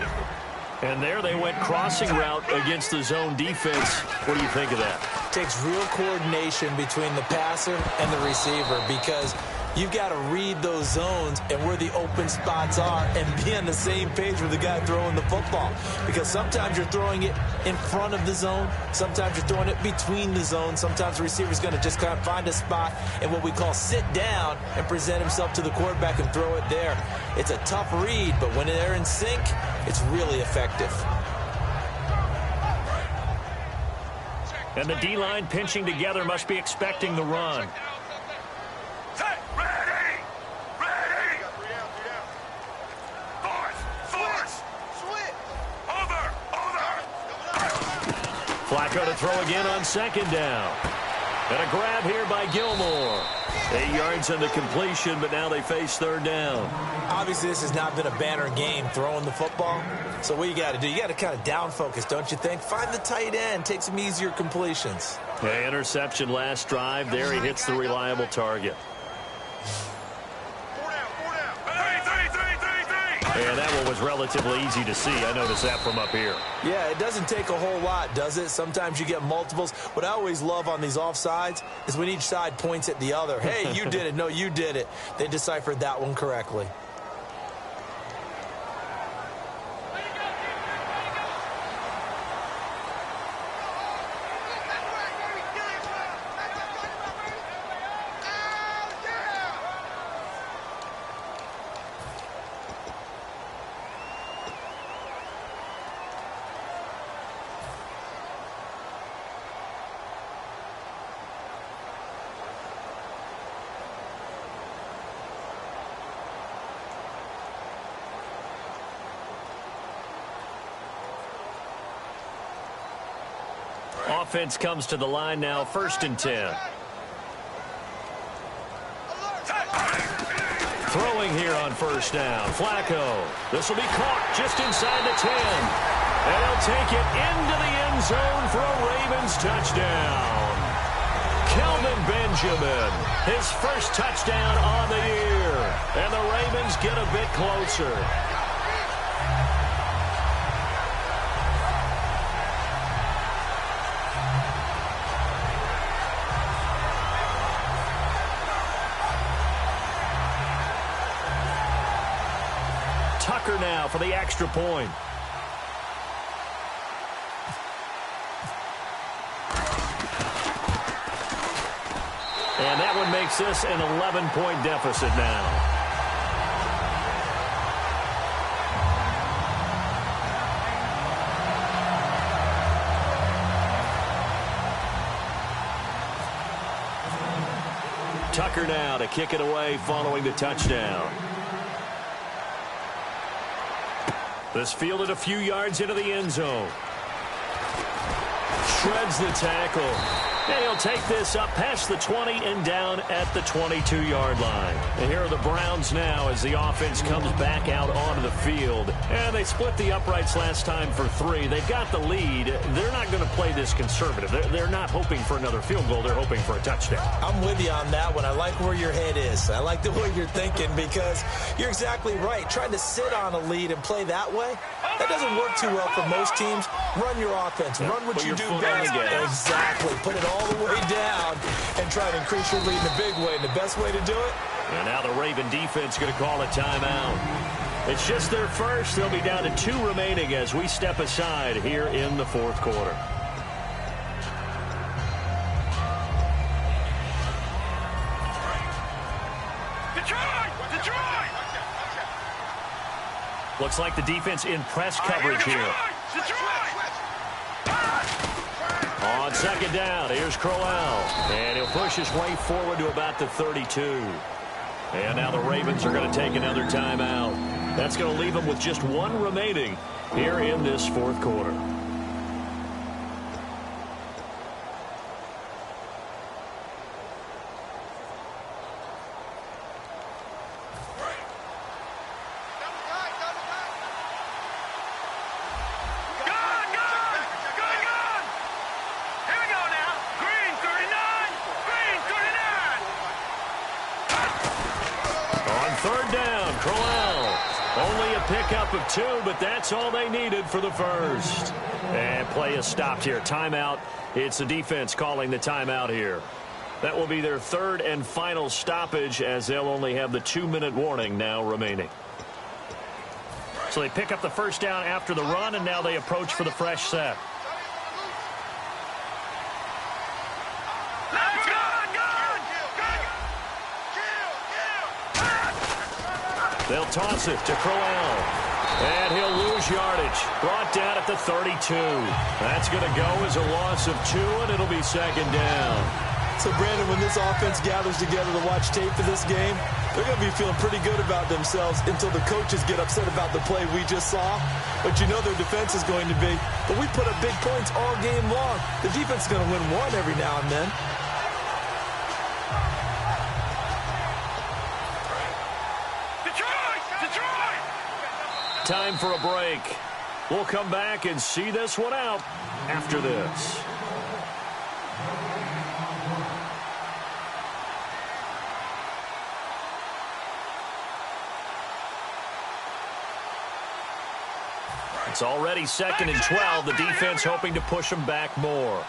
And there they went crossing route against the zone defense. What do you think of that? Takes real coordination between the passer and the receiver because you've got to read those zones and where the open spots are and be on the same page with the guy throwing the football. Because sometimes you're throwing it in front of the zone. Sometimes you're throwing it between the zones. Sometimes the receiver's going to just kind of find a spot and what we call sit down and present himself to the quarterback and throw it there. It's a tough read, but when they're in sync, it's really effective. And the D-line pinching together must be expecting the run. Flacco to throw again on 2nd down. And a grab here by Gilmore. 8 yards on the completion, but now they face 3rd down. Obviously, this has not been a banner game throwing the football. So what you got to do, you got to kind of down focus, don't you think? Find the tight end, take some easier completions. Okay, interception last drive. There he hits the reliable target. And that one was relatively easy to see. I noticed that from up here. Yeah, it doesn't take a whole lot, does it? Sometimes you get multiples. What I always love on these offsides is when each side points at the other. Hey, you did it. No, you did it. They deciphered that one correctly. Offense comes to the line now, 1st and 10. Throwing here on first down. Flacco. This will be caught just inside the 10. And he'll take it into the end zone for a Ravens touchdown. Kelvin Benjamin, his first touchdown on the year. And the Ravens get a bit closer. Tucker now for the extra point. And that one makes this an 11-point deficit now. Tucker now to kick it away following the touchdown. This fielded a few yards into the end zone. Shreds the tackle. And he'll take this up past the 20 and down at the 22-yard line. And here are the Browns now as the offense comes back out onto the field. And they split the uprights last time for 3. They've got the lead. They're not going to play this conservative. They're not hoping for another field goal. They're hoping for a touchdown. I'm with you on that one. I like where your head is. I like the way you're thinking because you're exactly right. Trying to sit on a lead and play that way, that doesn't work too well for most teams. Run your offense. Run what you do best. Exactly. Put it all the way down and try to increase your lead in a big way. And the best way to do it? And now the Raven defense going to call a timeout. It's just their first. They'll be down to 2 remaining as we step aside here in the fourth quarter. Detroit! Looks like the defense in press coverage here. On second down, here's Crowell. And he'll push his way forward to about the 32. And now the Ravens are going to take another timeout. That's going to leave them with just 1 remaining here in this fourth quarter. Third down, Crowell. Only a pickup of 2, but that's all they needed for the first. And play is stopped here. Timeout. It's the defense calling the timeout here. That will be their 3rd and final stoppage as they'll only have the 2-minute warning now remaining. So they pick up the first down after the run, and now they approach for the fresh set. They'll toss it to Crowell. And he'll lose yardage. Brought down at the 32. That's going to go as a loss of 2, and it'll be second down. So, Brandon, when this offense gathers together to watch tape for this game, they're going to be feeling pretty good about themselves until the coaches get upset about the play we just saw. But you know their defense is going to be. But we put up big points all game long. The defense is going to win 1 every now and then. Time for a break. We'll come back and see this one out after this. It's already 2nd and 12. The defense hoping to push them back more.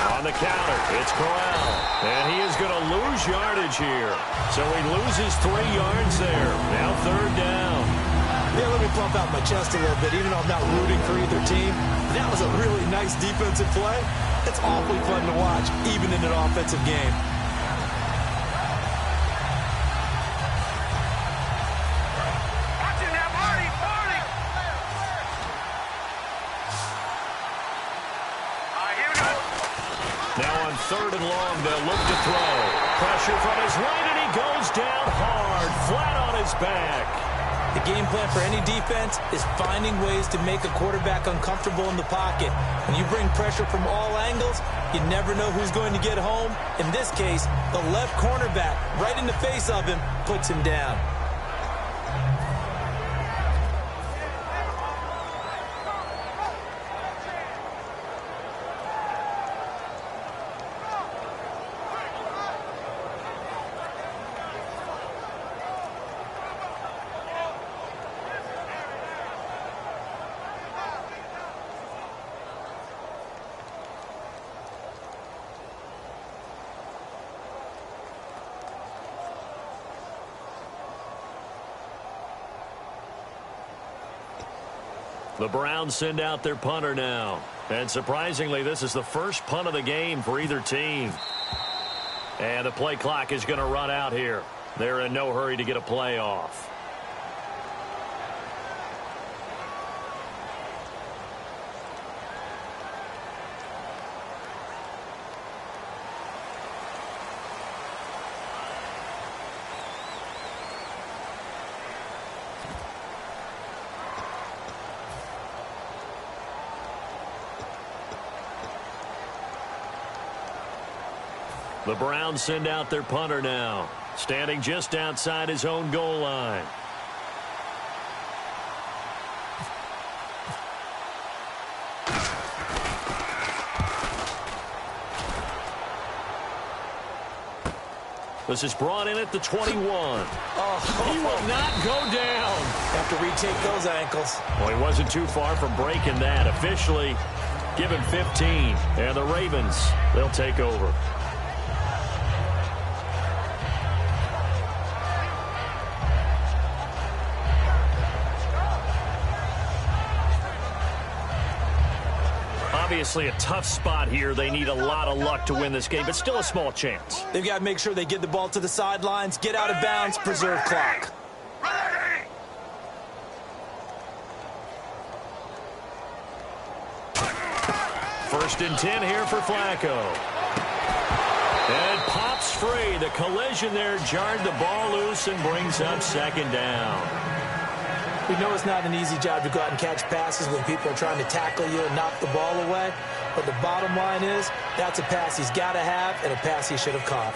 On the counter, it's Crowell. And he is going to lose yardage here. So he loses 3 yards there. Now 3rd down. Yeah, let me pump out my chest a little bit. Even though I'm not rooting for either team, that was a really nice defensive play. It's awfully fun to watch, even in an offensive game. Now on 3rd and long, they'll look to throw. Pressure from his right, and he goes down hard, flat on his back. The game plan for any defense is finding ways to make a quarterback uncomfortable in the pocket. When you bring pressure from all angles, you never know who's going to get home. In this case, the left cornerback, right in the face of him, puts him down. The Browns send out their punter now. And surprisingly, this is the first punt of the game for either team. And the play clock is going to run out here. They're in no hurry to get a play off. The Browns send out their punter now, standing just outside his own goal line. This is brought in at the 21. He will not go down. Have to retake those ankles. Well, he wasn't too far from breaking that. Officially, give him 15. And the Ravens, they'll take over. Obviously a tough spot here. They need a lot of luck to win this game, but still a small chance. They've got to make sure they get the ball to the sidelines, get out of bounds, preserve clock. First and 10 here for Flacco. And it pops free. The collision there jarred the ball loose and brings up second down. We know it's not an easy job to go out and catch passes when people are trying to tackle you and knock the ball away. But the bottom line is, that's a pass he's got to have and a pass he should have caught.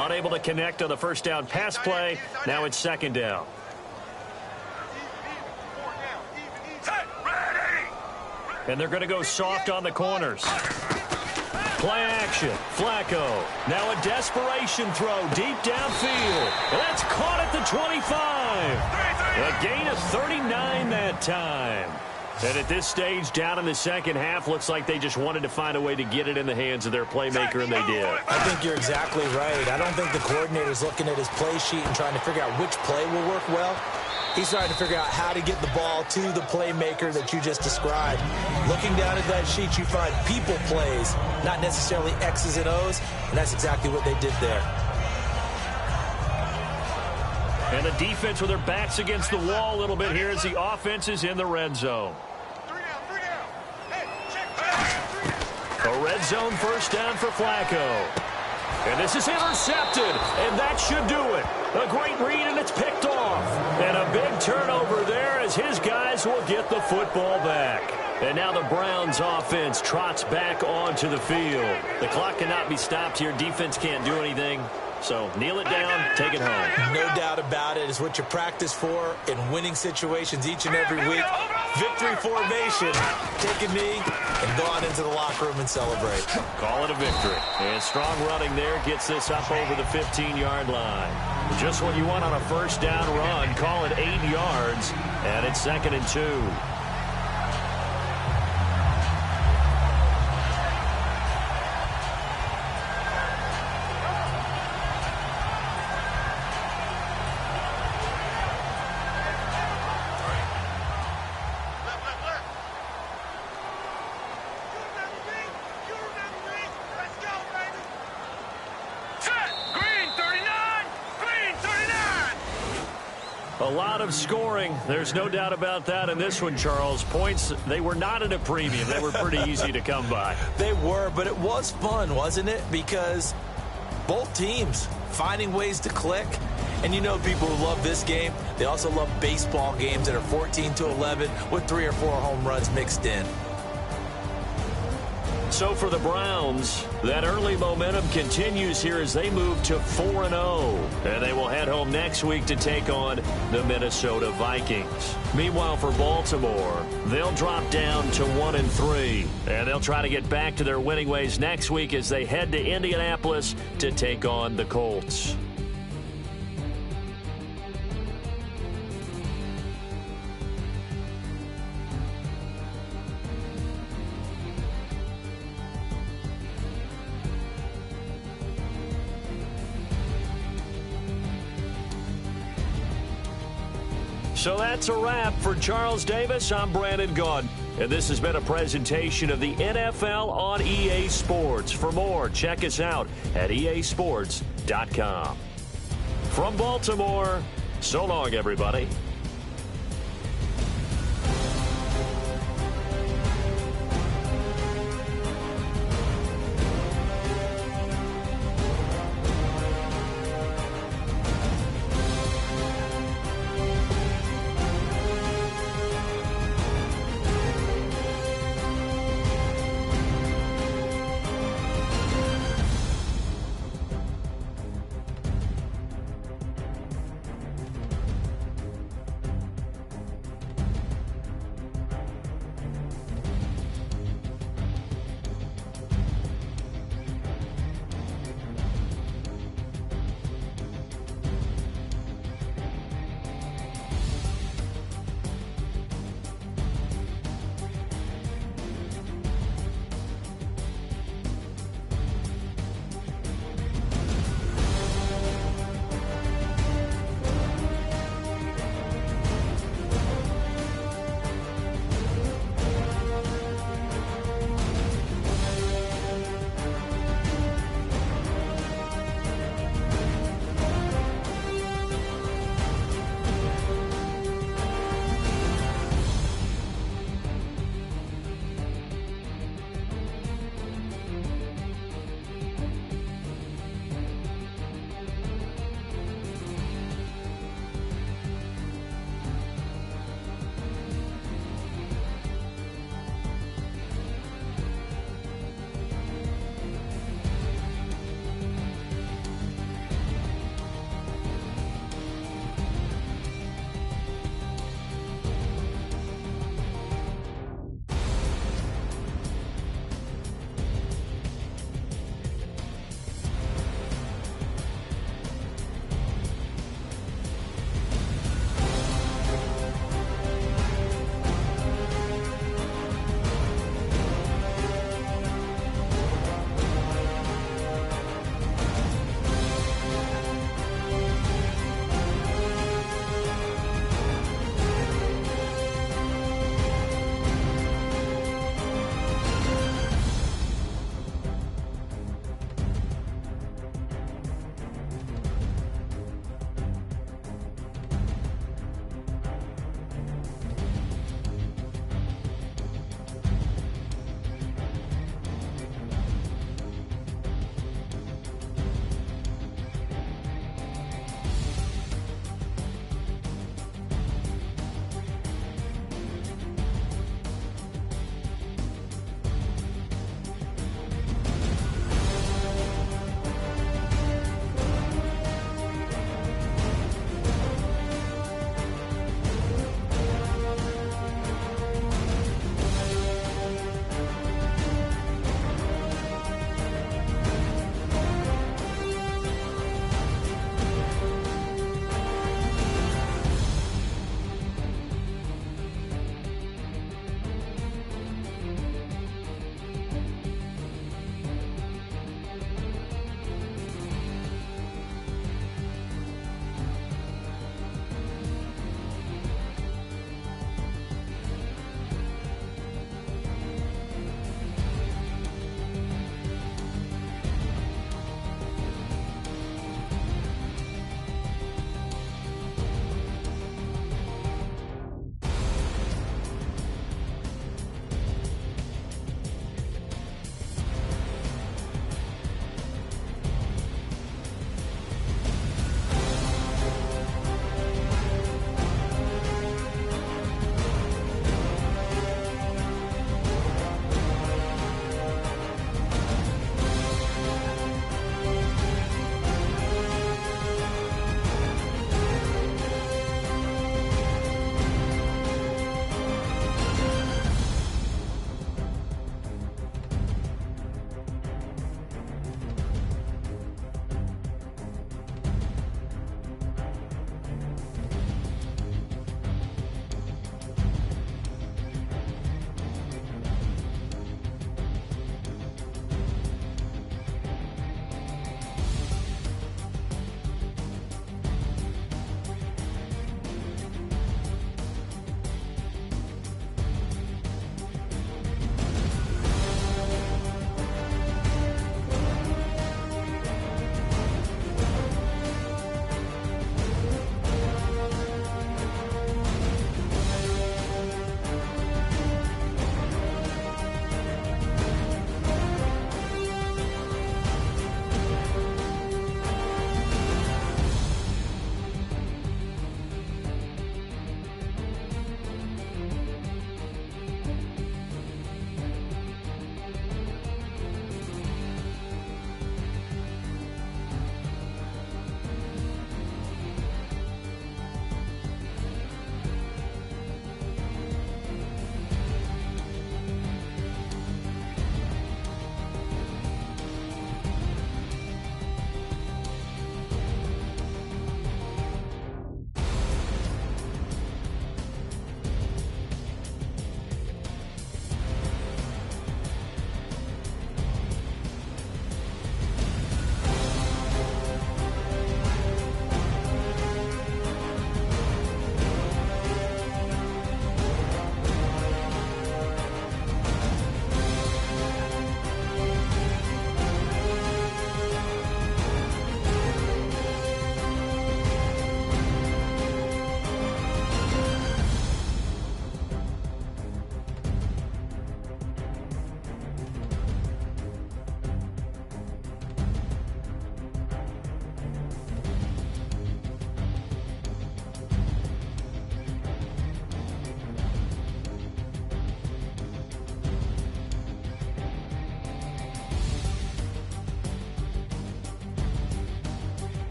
Unable to connect on the first down pass play. Now it's second down. And they're going to go soft on the corners. Play action. Flacco. Now a desperation throw deep downfield. That's caught at the 25. A gain of 39 that time. And at this stage, down in the second half, looks like they just wanted to find a way to get it in the hands of their playmaker, and they did. I think you're exactly right. I don't think the coordinator's looking at his play sheet and trying to figure out which play will work well. He's trying to figure out how to get the ball to the playmaker that you just described. Looking down at that sheet, you find people plays, not necessarily X's and O's, and that's exactly what they did there. And the defense with their backs against the wall a little bit here as the offense is in the red zone. A red zone first down for Flacco. And this is intercepted, and that should do it. A great read, and it's picked off. And a big turnover there as his guys will get the football back. And now the Browns offense trots back onto the field. The clock cannot be stopped here. Defense can't do anything. So kneel it down, take it home. No doubt about it. It's what you practice for in winning situations each and every week. Victory formation. Take a knee and go on into the locker room and celebrate. Call it a victory. And strong running there gets this up over the 15-yard line. Just what you want on a first down run. Call it 8 yards. And it's 2nd and 2. A lot of scoring. There's no doubt about that in this one, Charles. Points, they were not at a premium. They were pretty easy to come by. They were, but it was fun, wasn't it? Because both teams finding ways to click. And you know people who love this game, they also love baseball games that are 14-11 with 3 or 4 home runs mixed in. So for the Browns, that early momentum continues here as they move to 4-0. And they will head home next week to take on the Minnesota Vikings. Meanwhile, for Baltimore, they'll drop down to 1-3. And they'll try to get back to their winning ways next week as they head to Indianapolis to take on the Colts. So that's a wrap. For Charles Davis, I'm Brandon Gaudin. And this has been a presentation of the NFL on EA Sports. For more, check us out at easports.com. From Baltimore, so long, everybody.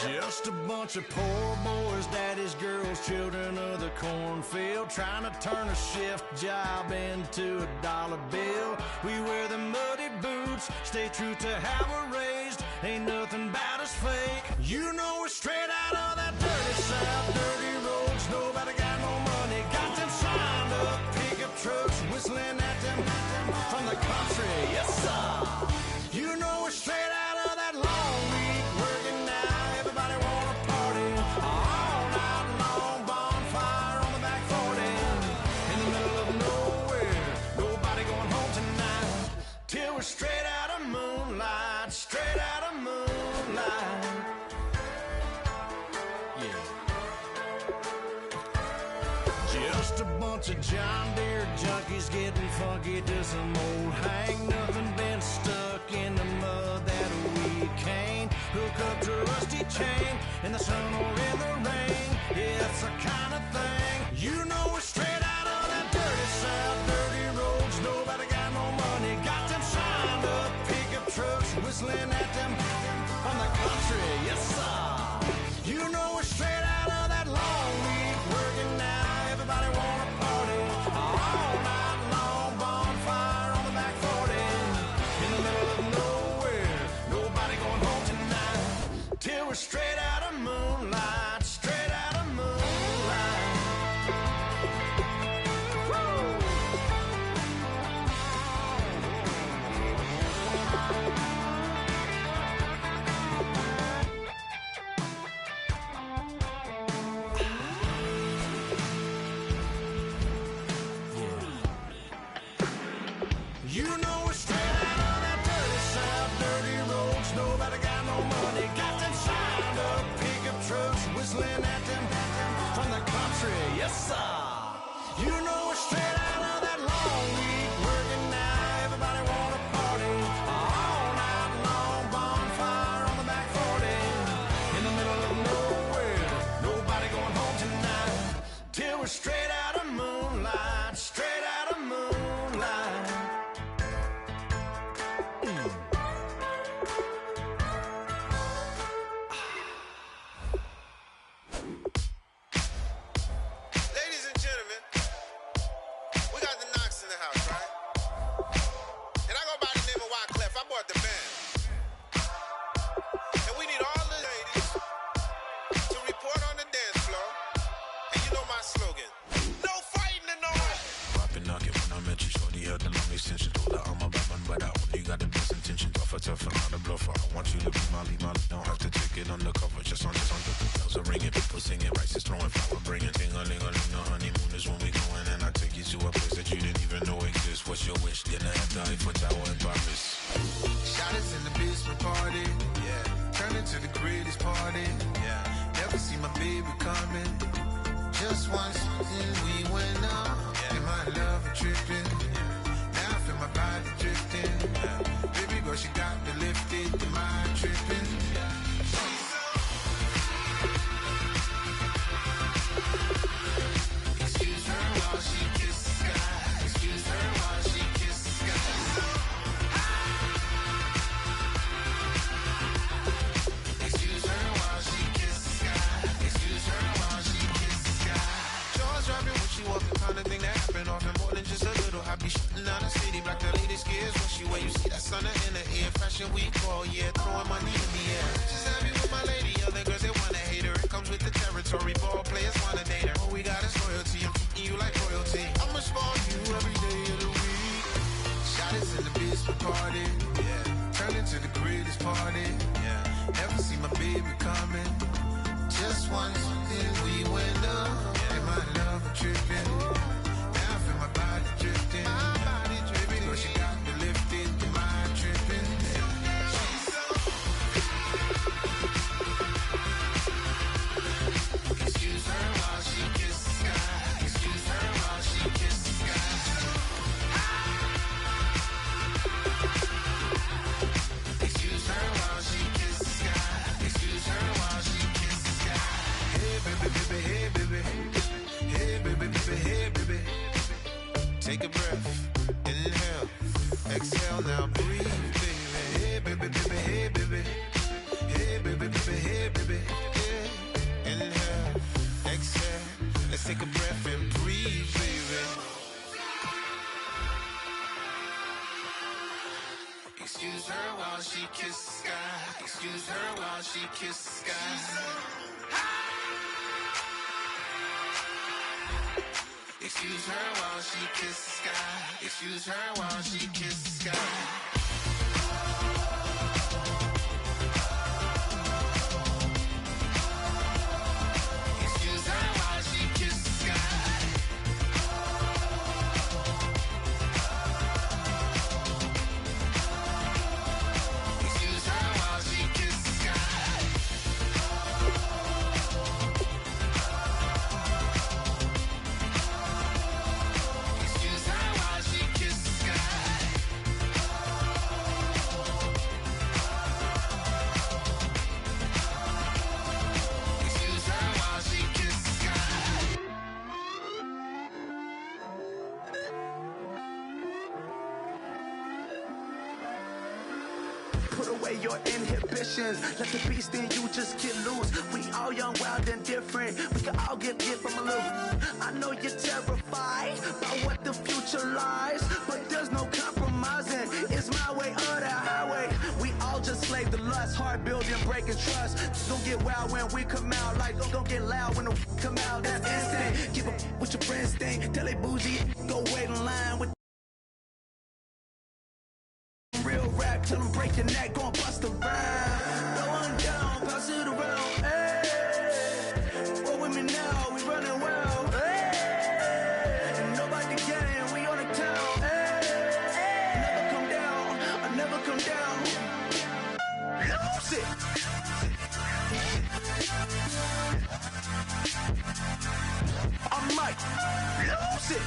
Just a bunch of poor boys, daddies, girls, children of the cornfield, trying to turn a shift job into a dollar bill. We wear the muddy boots, stay true to how we're raised. Ain't nothing about us fake. You know we're straight out of that dirty South, dirty roads. Nobody got no money, got them signed up pickup trucks, whistling at them from the country. Yes, sir. You know we're straight out of that long week working now. Everybody wanna party all night long. Bonfire on the back 40 in the middle of nowhere. Nobody going home tonight till we're straight out of moonlight. Straight out of moonlight. Yeah. Just a bunch of John Deere junkies getting funky to some old hang. Nothing been stuck in the mud that we can't hook up to a rusty chain in the sun or in the rain. Yeah, it's the kind of thing. You know we're straight out of that dirty South, dirty roads. Nobody got no money, got them signed up pickup trucks, whistling at them from the country. Yes, sir. You know we're straight out of that long week working now. Everybody wanna party all night long. Bonfire on the back 40 in the middle of nowhere. Nobody going home tonight till we're straight out of moonlight. Straight out of moonlight. Woo! You know we're straight out of that dirty South, dirty roads. Nobody got no money, got them signed up pickup trucks, whistling at them from the country. Yes, sir. You know we're straight out of that long week working now. Everybody wanna party all night long. Bonfire on the back 40 in the middle of nowhere. Nobody going home tonight till we're straight out of moonlight. Straight out of moonlight. Ladies and gentlemen, we got the Knox in the house, right? And I go by the name of Wyclef. I bought the band. And we need all the ladies to report on the dance floor. And you know my slogan. No fighting in no way. I've been knocking when I met you, shorty had the long extension. Told her I'm a bad man, but I only got the best intention. Tougher, not a bluffer. I want you to be Molly. Don't have to take it undercover. Just on the bells are ringing, people singing, rice is throwing, flower bringing. Ding-a-ling-a-ling, the honeymoon is when we going. And I take you to a place that you didn't even know exists. What's your wish? Dinner at the Eiffel Tower in Paris. Shot us in the basement party, yeah. Turn into the greatest party, yeah. Never see my baby coming. Just once, then we went up, yeah. And my love tripping, yeah. Now I feel my body drifting, yeah. Baby girl, she got me lifted, the mind tripping, yeah. Excuse her while she kisses the sky. Excuse her while she kisses the sky. Excuse her while she kisses the sky. Excuse her while she kisses the sky. Jaws dropping when she walking, kind of thing that happen often. More than just a little. I be shooting down the city, black the lady scares when she wear. You see that sun in the air, fashion week all year, throwing money in the air. She's happy with my lady, other girls they wanna hate her. It comes with the territory, ball players wanna date her. All we got is loyalty, I'm treating you like royalty. I'ma spoil you every day of the week. Shot us in the basement party, yeah. Turn into the greatest party, yeah. Never see my baby coming. Just once, then we went up, yeah. And my love tripping. Now I feel my body drifting. My body dripping. Girl, she got me lifted, the mind tripping. She's so. Excuse her while she kisses the sky. Excuse her while she kisses the sky. Excuse her while she kisses the sky. Excuse her while she kisses the sky. Hey baby, baby, hey baby. Hey baby, baby, hey Excuse her while she kisses the sky. Excuse her while she kisses the sky. Excuse her while she kisses the sky. Excuse her while she kisses the sky. Excuse her while she kisses the sky. Excuse her while she kisses the sky. Put away your inhibitions. Let the beast in you just get loose. We all young, wild, and different. We can all get from a little. I know you're terrified about what the future lies, but there's no compromising. It's my way or the highway. We all just slave the lust, heart building, breaking trust. Just don't get wild when we come out. Like don't get loud when the come out. That's instant. Keep up with your friends thing. Tell they bougie, go wait in line with real rap till them break your neck, gon' bust a rhyme. Going down, pass it around, hey. Roll with me now, we running wild, hey. And nobody gang, we on the town, hey. Never come down, I never come down. Lose it. I might lose it.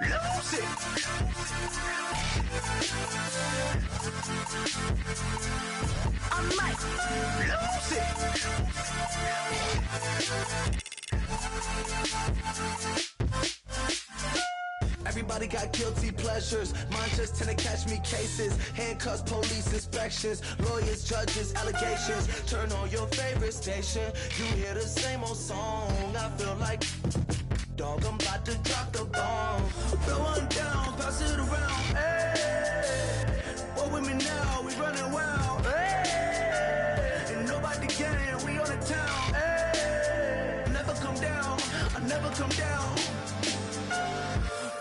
Lose it. I might lose it. Everybody got guilty pleasures. Mine just tend to catch me cases. Handcuffs, police inspections, lawyers, judges, allegations. Turn on your favorite station. You hear the same old song. I feel like dog, I'm about to drop the bomb. Throw one down, pass it around. Hey, roll with me now, we running wild. Hey, and nobody can, we on the town. Hey, never come down, I never come down.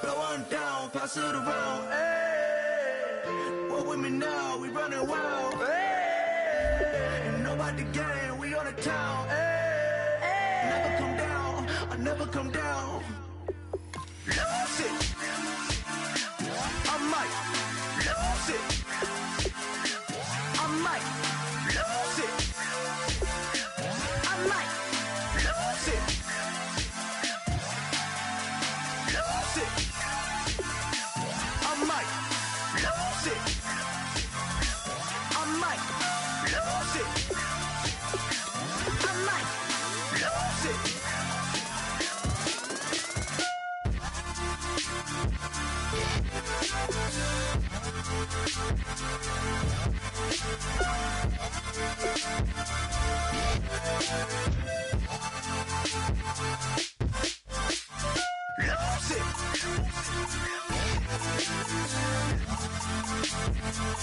Throw one down, pass it around. Hey, roll with me now, we running wild. Hey, and nobody can, we on the town. Hey, never come down, I never come down. Lose it. I might lose it. I might lose it. I might lose it. Lose it. I might lose it. I might lose it. I might lose it. Lose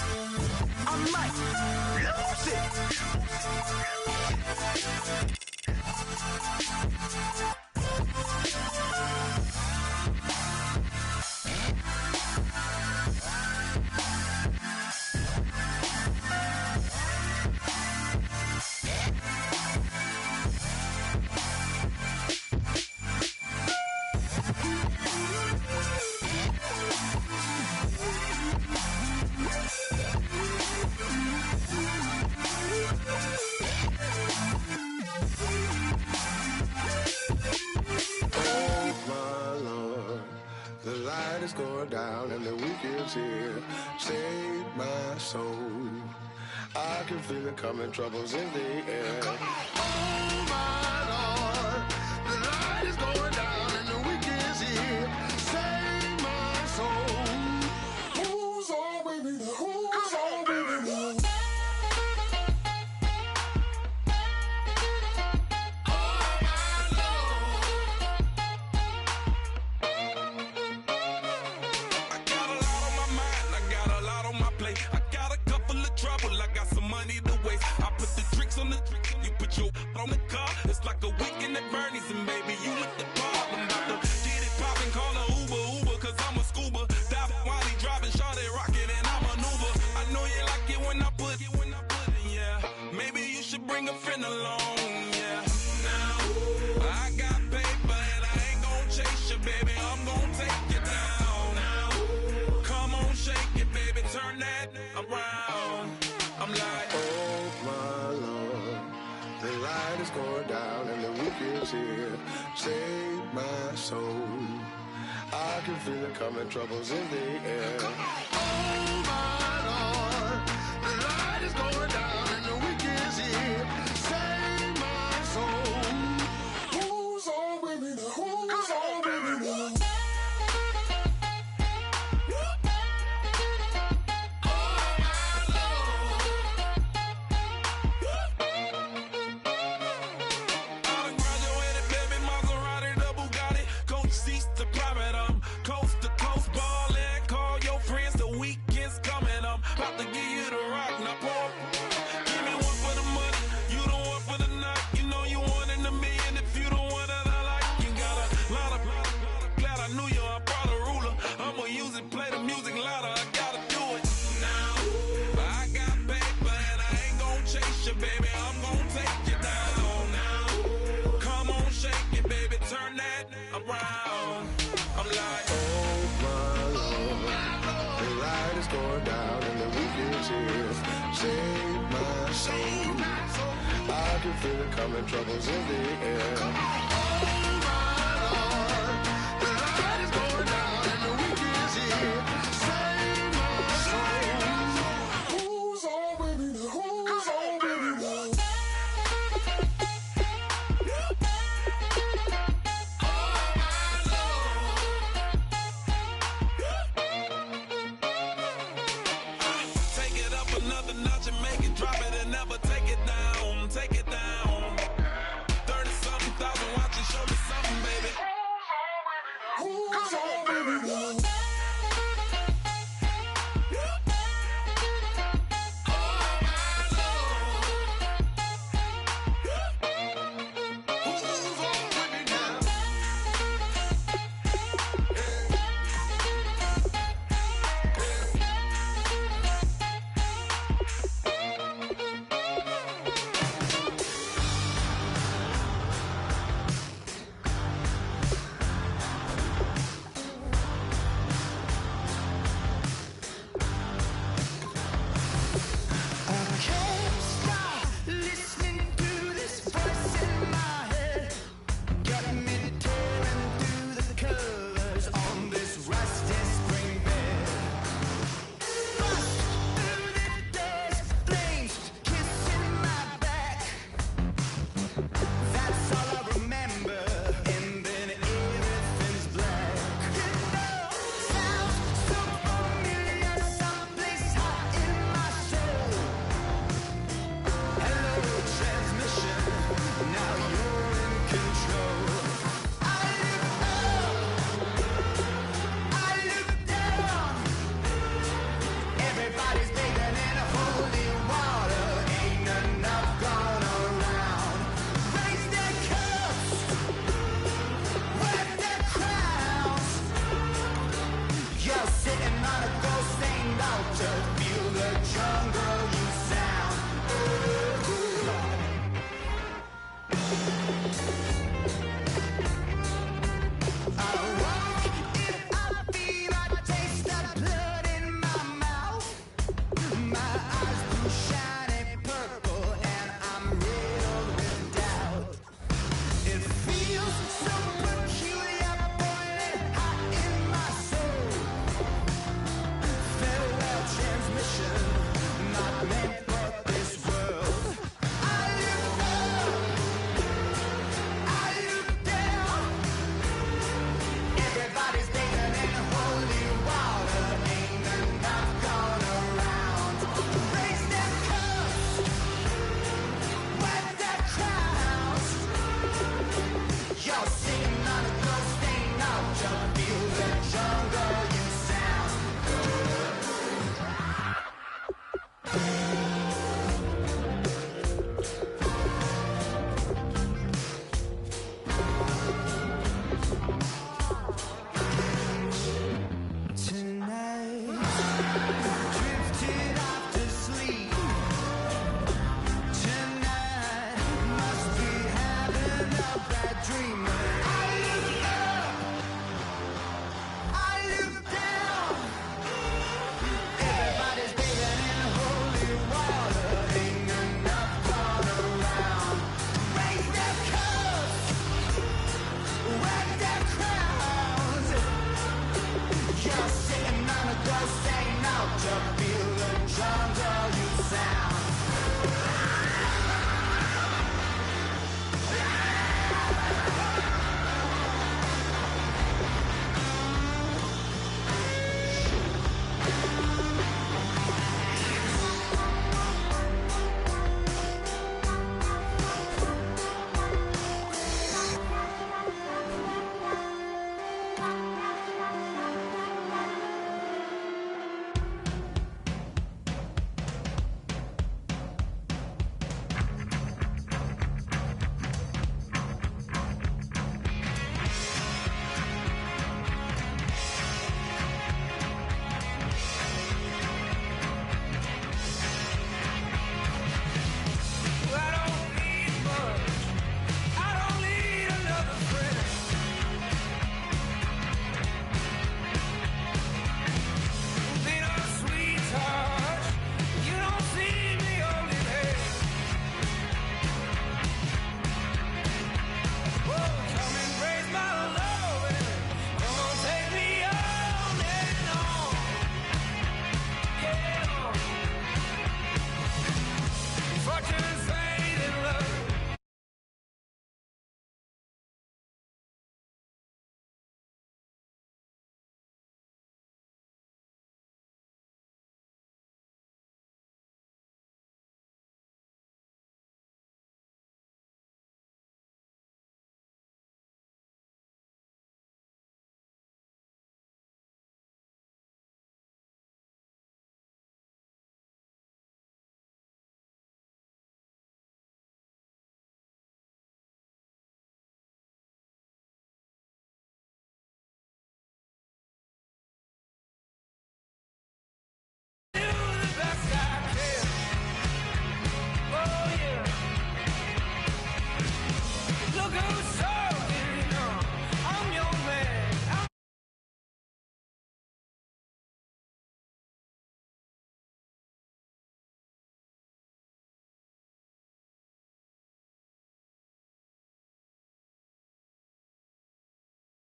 it. I might lose it. is going down and the weekend's here. Save my soul. I can feel it coming, troubles in the air. Oh my Lord, the light is going down and the weekend's here. Save my soul. Who's all with me? Who's all with me? I got a couple of trouble, I got some money to waste. I put the tricks on the is here. Save my soul. I can feel it coming, troubles in the air. Oh my Lord, the light is going down and the week is here. Save my soul. Who's on with me now? Who's on with me now? Feel it coming, troubles in the air. Oh my Lord, the light is going down and the week is here. Save my soul. Who's on with me now? Who's on with me now? Take it up another notch and make it drop it and never take it down. Take it down. 30-something thousand watching, show me something, baby. Who's on with me now?